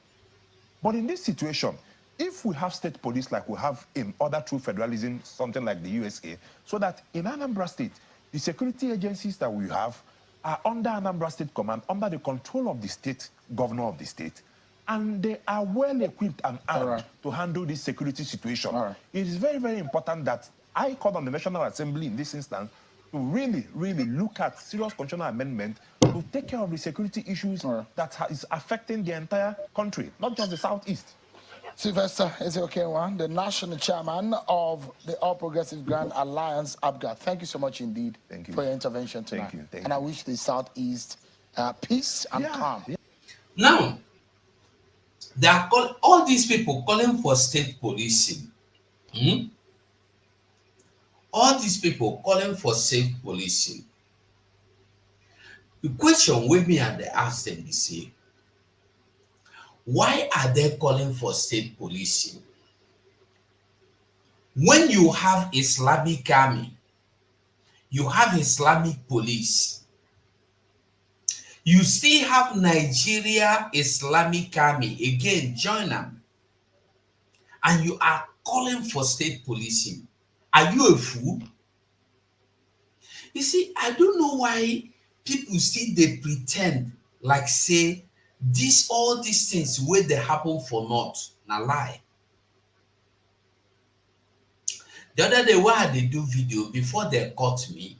But in this situation, if we have state police like we have in other true federalism, something like the USA, so that in Anambra State, the security agencies that we have are under Anambra State Command, under the control of the state governor of the state, and they are well equipped and armed to handle this security situation. It is very, very important that I call on the National Assembly in this instance to really, really look at serious constitutional amendment to take care of the security issues that is affecting the entire country, not just the Southeast. Sylvester Ezeokenwa, the national chairman of the All Progressive Grand Alliance, APGA. Thank you so much indeed for your intervention tonight. Thank you. And I wish the Southeast peace and calm. Now, they are all these people calling for state policing. All these people calling for state policing. The question with me and they ask them, they say, why are they calling for state policing? When you have Islamic army, you have Islamic police, you still have Nigeria Islamic army, again, join them, and you are calling for state policing. Are you a fool? You see, I don't know why people still they pretend like say all these things where they happen for not na lie. The other day why they do video before they caught me,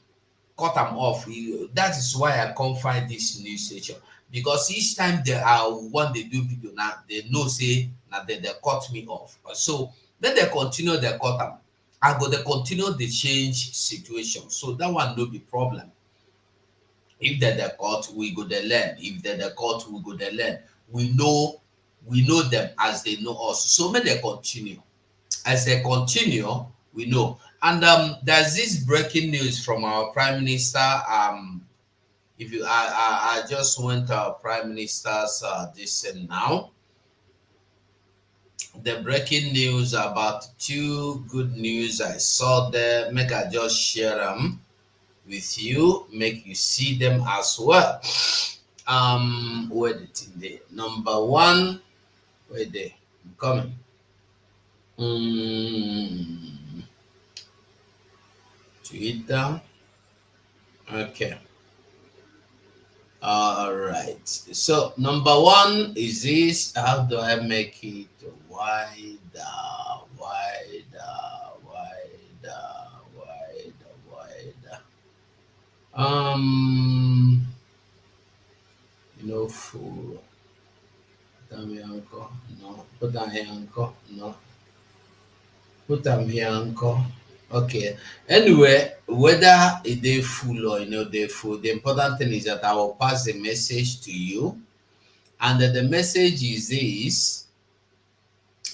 cut them off. That is why I can't find this news station, because each time they are want they do video now, they know say that they cut me off. So then they continue they cut them. I go they continue the change situation. So that one no be problem. If they cut, we go they learn. If they cut, we go they learn. We know them as they know us. So may they continue. As they continue, we know. And there's this breaking news from our Prime Minister. If you, I just went to our Prime Minister's this and now. The breaking news about two good news I saw there. Make I just share them with you. Make you see them as well. Where the thing there? Number one, where they? I'm coming. Twitter. Okay. All right. So number one is this. How do I make it wider? Full. Put them here, uncle. No. Put them here, uncle. No. Put them here, uncle. Okay. Anyway, whether they full or they full, the important thing is that I will pass the message to you. And the message is this.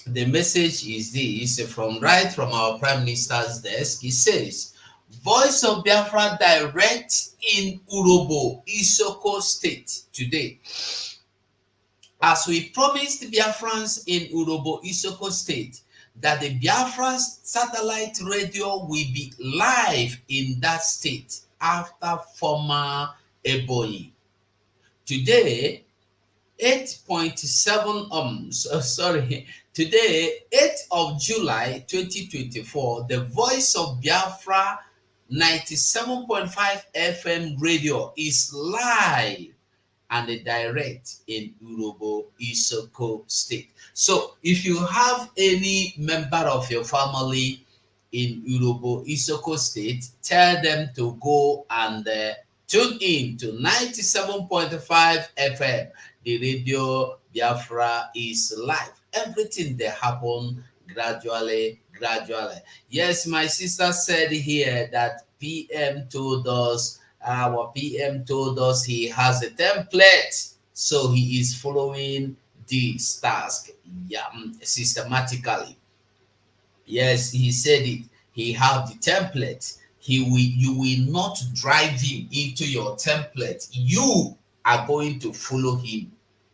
The message is this from our Prime Minister's desk. It says, Voice of Biafra direct in Urobo, Isoko State today. As we promised Biafrans in Urobo, Isoko State, that the Biafra satellite radio will be live in that state after former Ebonyi. Today, 8.7 today, 8th of July 2024, the Voice of Biafra 97.5 FM radio is live and direct in Urobo, Isoko State. So if you have any member of your family in Urobo, Isoko State, tell them to go and tune in to 97.5 FM. The radio Biafra is live. Everything that happen gradually. Yes, my sister said here that PM told us, our PM told us he has a template. So he is following this task systematically. Yes, he said it. He have the template. You will not drive him into your template. You are going to follow him.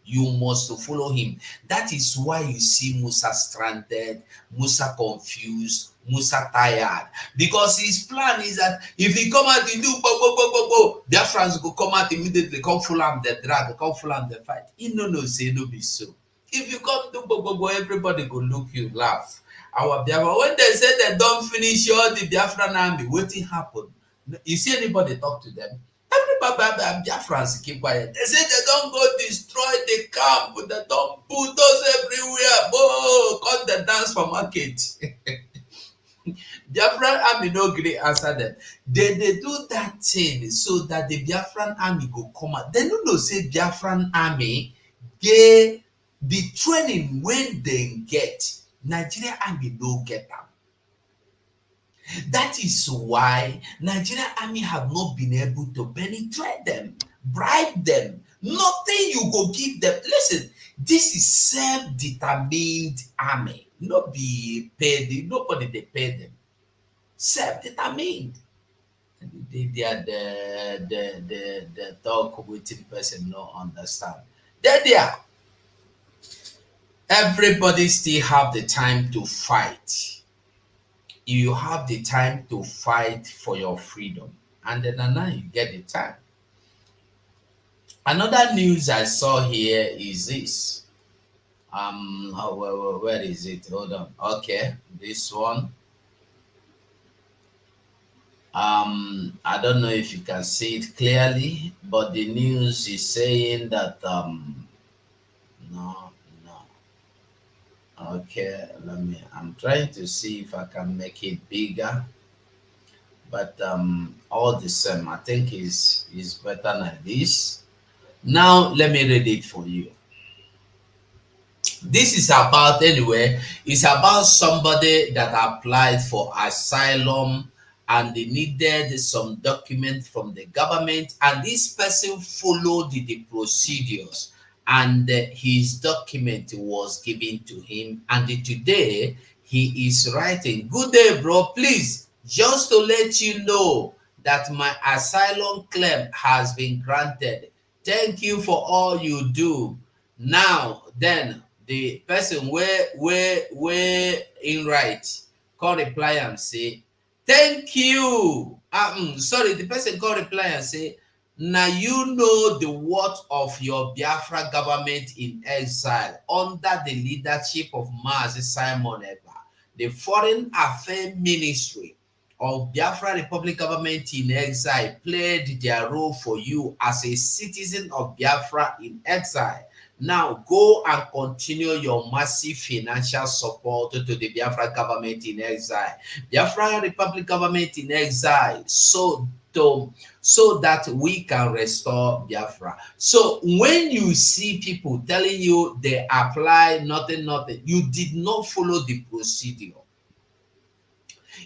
You must follow him. That is why you see Musa stranded, Musa confused, Musa tired. Because his plan is that if he come out, he do go, their friends go come out immediately, come full on the drag, come full on the fight. He no say no be so. If you come to go, everybody go look you, laugh. Our Biafra, when they say they don't finish all the Biafran army, what happened? You see anybody talk to them? Everybody Biafrans keep quiet. They say they don't go destroy the camp, they don't put us everywhere. Cut the dance for market. Biafran army no great answer them. They do that thing so that the Biafran army go come out. They don't know say Biafran army get the training when they get. Nigeria army no get them. That is why Nigeria army have not been able to penetrate them, bribe them. Nothing you go give them. Listen, this is self-determined army. Not be paid. Nobody they pay them. Self-determined. They are the talk waiting person no understand. There. Everybody still have the time to fight. You have the time to fight for your freedom. And then now you get the time. Another news I saw here is this. Where is it? Hold on. Okay, this one. I don't know if you can see it clearly, but the news is saying that no. Okay, I'm trying to see if I can make it bigger. but all the same, I think is better than this. Now let me read it for you. This is about, anyway, it's about somebody that applied for asylum and they needed some document from the government, and this person followed the procedures, and his document was given to him, and today he is writing, "Good day, bro, please, just to let you know that my asylum claim has been granted. Thank you for all you do." Now then, the person where in right call reply and say, "Thank you." Sorry, the person call reply and say, "Now you know the worth of your Biafra government in exile under the leadership of Mazi Simon Ekpa. The Foreign Affairs Ministry of Biafra Republic government in exile played their role for you as a citizen of Biafra in exile. Now go and continue your massive financial support to the Biafra government in exile, Biafra Republic government in exile, so that we can restore Biafra." So when you see people telling you they apply nothing, you did not follow the procedure.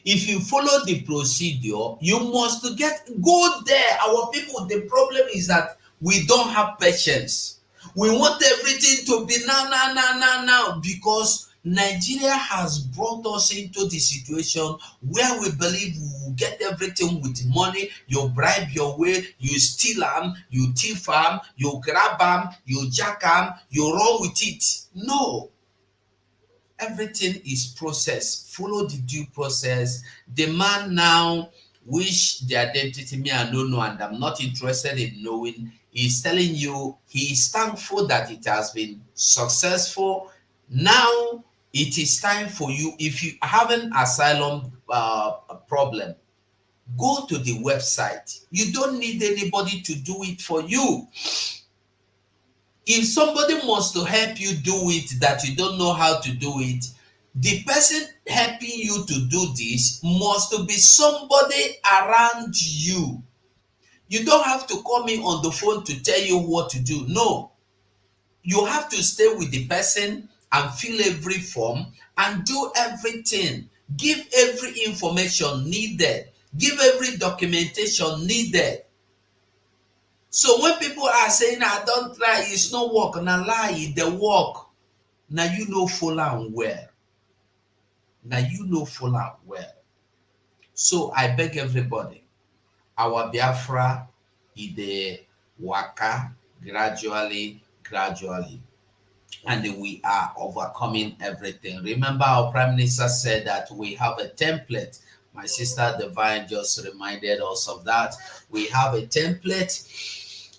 If you follow the procedure, you must go there. Our people, the problem is that we don't have patience. We want everything to be now, because Nigeria has brought us into the situation where we believe we will get everything with money. You bribe your way, you steal them, you thief them, you grab them, you jack them, you run with it. No. Everything is processed. Follow the due process. The man now, which the identity me I don't know, and I'm not interested in knowing, is telling you he is thankful that it has been successful. Now it is time for you, if you have an asylum problem, go to the website. You don't need anybody to do it for you. If somebody wants to help you do it that you don't know how to do it, the person helping you to do this must be somebody around you. You don't have to call me on the phone to tell you what to do. No. You have to stay with the person and fill every form and do everything. Give every information needed. Give every documentation needed. So when people are saying, "I don't try, it's not work," now lie, the work. Now you know full and well. Now you know full and well. So I beg everybody, our Biafra is the waka gradually, and we are overcoming everything. Remember, our Prime Minister said that we have a template. My sister Divine just reminded us of that. We have a template,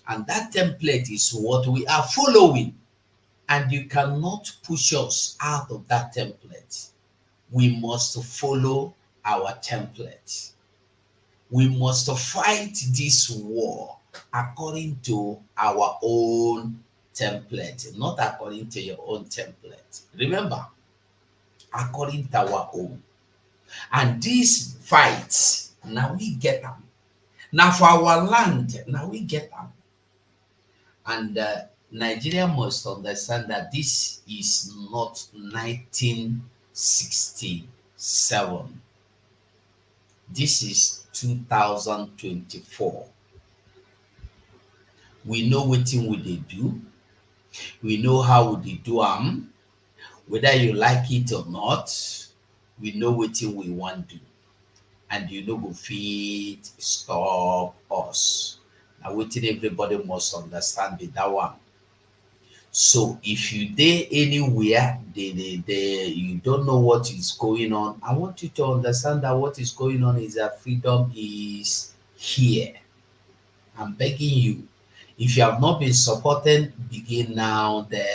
and that template is what we are following. And you cannot push us out of that template. We must follow our template. We must fight this war according to our own template, not according to your own template. Remember, according to our own. And these fights, now we get them. Now for our land, now we get them. And Nigeria must understand that this is not 1967. This is 2024. We know what thing we they do. We know how they do them. Whether you like it or not, we know what thing we want to do. And you know go feed, stop us. Now what thing everybody must understand with that one. So if you there anywhere, you don't know what is going on, I want you to understand that what is going on is that freedom is here. I'm begging you. If you have not been supporting, begin now the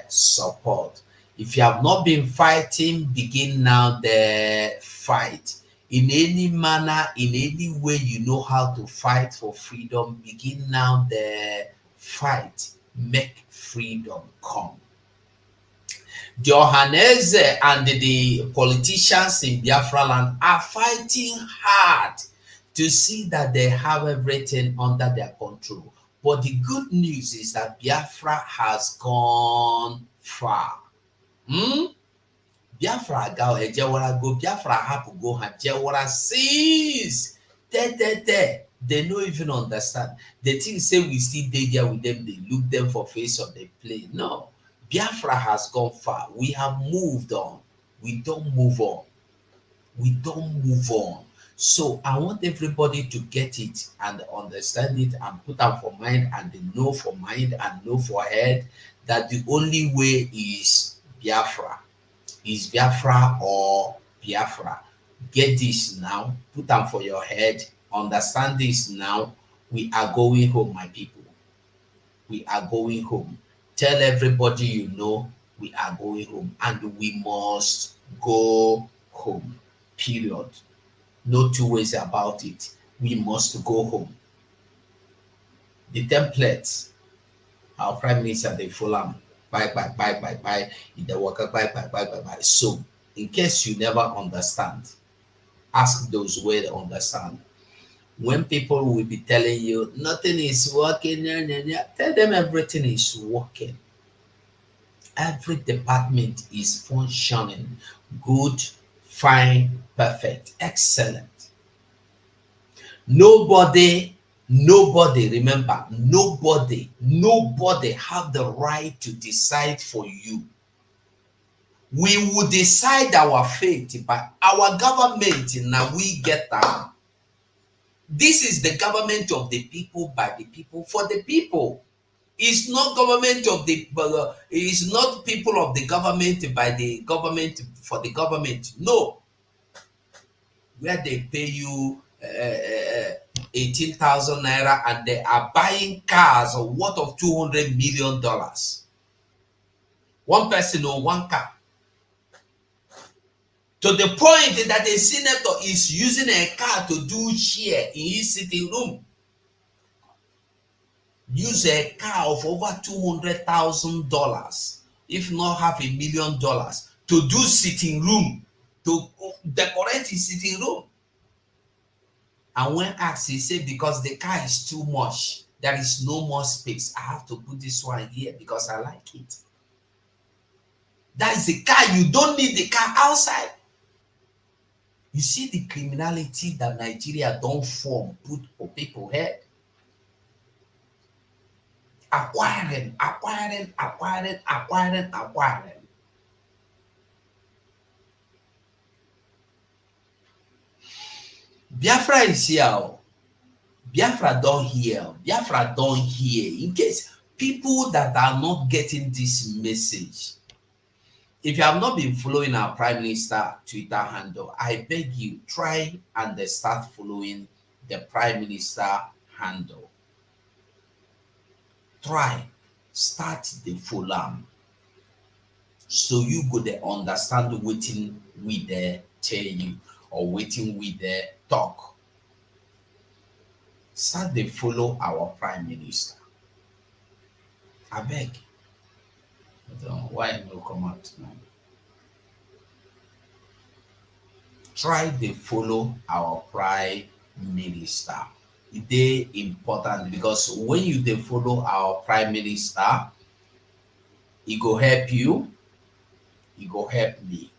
support. If you have not been fighting, begin now the fight. In any manner, in any way you know how to fight for freedom, begin now the fight. Make freedom come. The Ohanese and the politicians in Biafra land are fighting hard to see that they have everything under their control. But the good news is that Biafra has gone far. Biafra go Biafra have to go Jewara since they don't even understand. The thing say we still dey there with them, they look them for face on the plane. No, Biafra has gone far. We have moved on. We don't move on. We don't move on. So I want everybody to get it and understand it and put out for mind and know for mind and know for head that the only way is Biafra. Is Biafra or Biafra. Get this now. Put them for your head. Understand this now. We are going home, my people. We are going home. Tell everybody you know we are going home and we must go home. Period. No two ways about it. We must go home. The templates, our Prime Minister, they follow. Bye. In the worker, bye. So, in case you never understand, ask those who will understand. When people will be telling you nothing is working, tell them everything is working. Every department is functioning good, fine, perfect, excellent. Nobody, remember, nobody have the right to decide for you. We will decide our fate, but our government, now we get that. This is the government of the people, by the people, for the people. It's not government of the, it's not people of the government, by the government, for the government. No. Where they pay you 18,000 naira and they are buying cars worth of $200 million. One person or one car. To the point that a senator is using a car to do share in his sitting room. Use a car of over $200,000, if not $500,000, to do sitting room, to decorate his sitting room. And when asked, he said, because the car is too much, there is no more space. I have to put this one here because I like it. That is the car. You don't need the car outside. You see the criminality that Nigeria don't form, put for people's head. Acquiring. Biafra is here. Biafra don't hear. In case people that are not getting this message, if you have not been following our Prime Minister Twitter handle, I beg you, try and start following the Prime Minister handle. Try, start the follow. So you go there understand waiting we there tell you or waiting we there talk. Start the follow our Prime Minister. I beg. I don't know why no come out now. Try to follow our Prime Minister. It's important because when you follow our Prime Minister, it go help you, it go help me.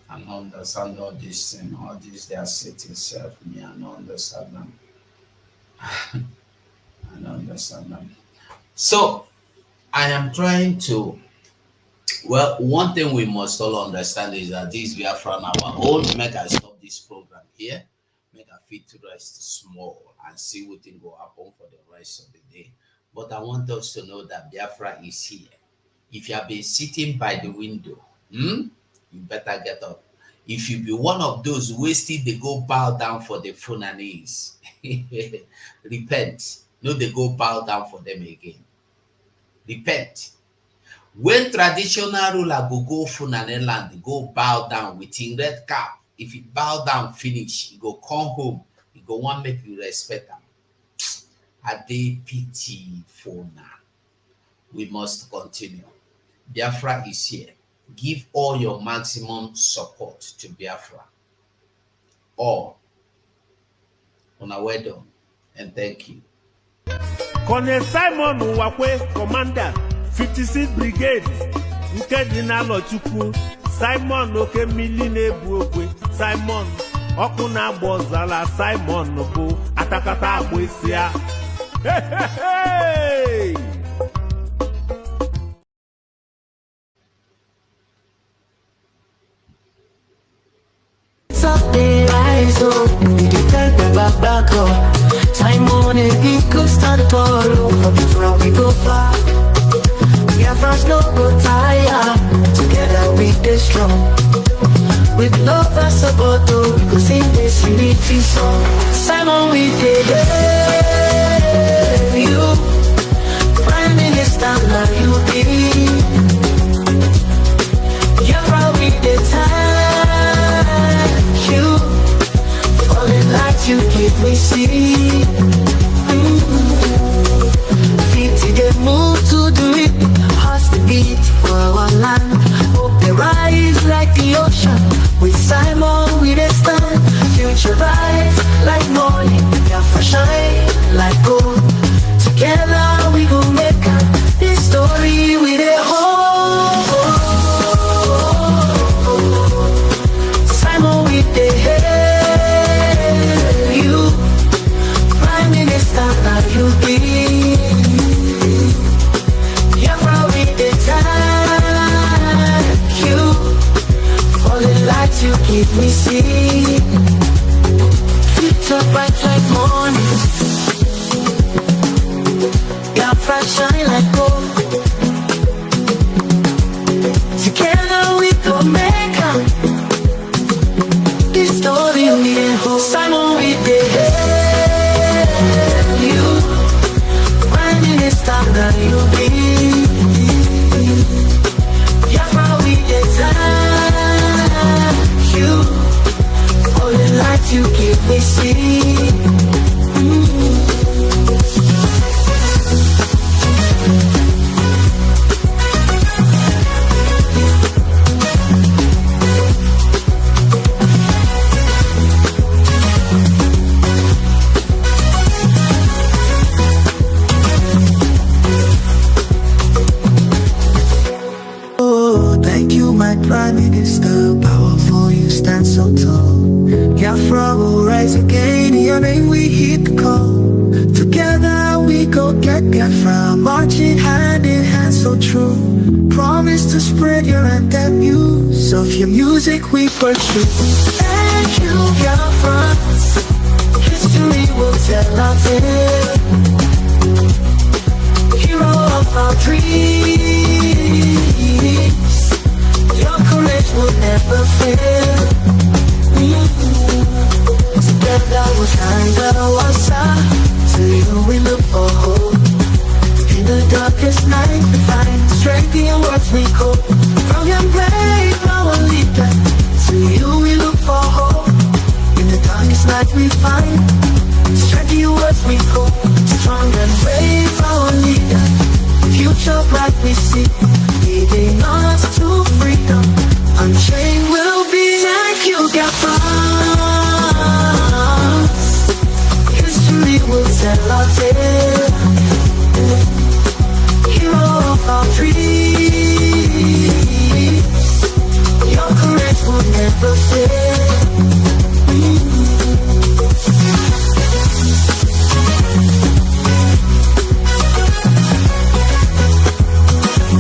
I don't understand all this and all this they are setting self me. I don't understand them. I don't understand them. So I am trying to, well, one thing we must all understand is that this Biafra on our own. Make I stop this program here, make I fit to rest small and see what thing will happen for the rest of the day. But I want us to know that Biafra is here. If you have been sitting by the window, you better get up. If you be one of those wasted, they go bow down for the Fulanese. Repent. No, they go bow down for them again. Repent. When traditional ruler go Fulani land, they go bow down with him red cap. If he bow down, finish, he go come home. He go want make you respect them. ADPT for now. We must continue. Biafra is here. Give all your maximum support to Biafra. All. On a well done. And thank you. Colonel Simon Wakwe, Commander, 56th Brigade, Nkedina Lochukwu, Simon Oke Miline Buokwe, Simon, Okuna Bozala, Simon Nobo, Atakata Abwesia. Hey! Someday rise up, you tell me back up. Simon and could stand tall over before we go far. We are first no go tire. Together we stay strong. With love and support, we go sing this unity song. Simon, we did you. Prime Minister, now you be. Biafra, we did thank you. Falling like you give me see. Feet to get moved to do it. Hearts to beat for our land. Hope they rise like the ocean. With Simon we dey stand. Future bright like morning. Biafra shine like gold. Together we go make this story we dey hold. Simon we dey hail you. Prime Minister now you be. Biafra we dey thank you. Falling light you give me see. Future bright like morning. Biafra shine like gold. Together we go make this story we dey hold. Simon we dey hail you. Prime Minister now you be. Biafra we dey thank you. All the light you give me see. Thank you, my Prime Minister. Powerful, you stand so tall. Biafra will rise again. In your name we hit the call. Together we go get Biafra. Marching hand in hand, so true. Promise to spread your anthem news. Of your music we pursue. Thank you, Biafra. History will tell our tale. Hero of our dreams. Your courage will never fail. Together we'll shine the water. To you we look for hope. In the darkest night we find strength in your words we cope. From your brave our leader. To you we look for hope. In the darkest night we find strength in your words we cope. Strong and brave our leader. Future bright we see. Leading us to freedom. Unchained will be. Thank you, Biafra. History will tell our tale. Hero of our dreams. Your courage will never fail.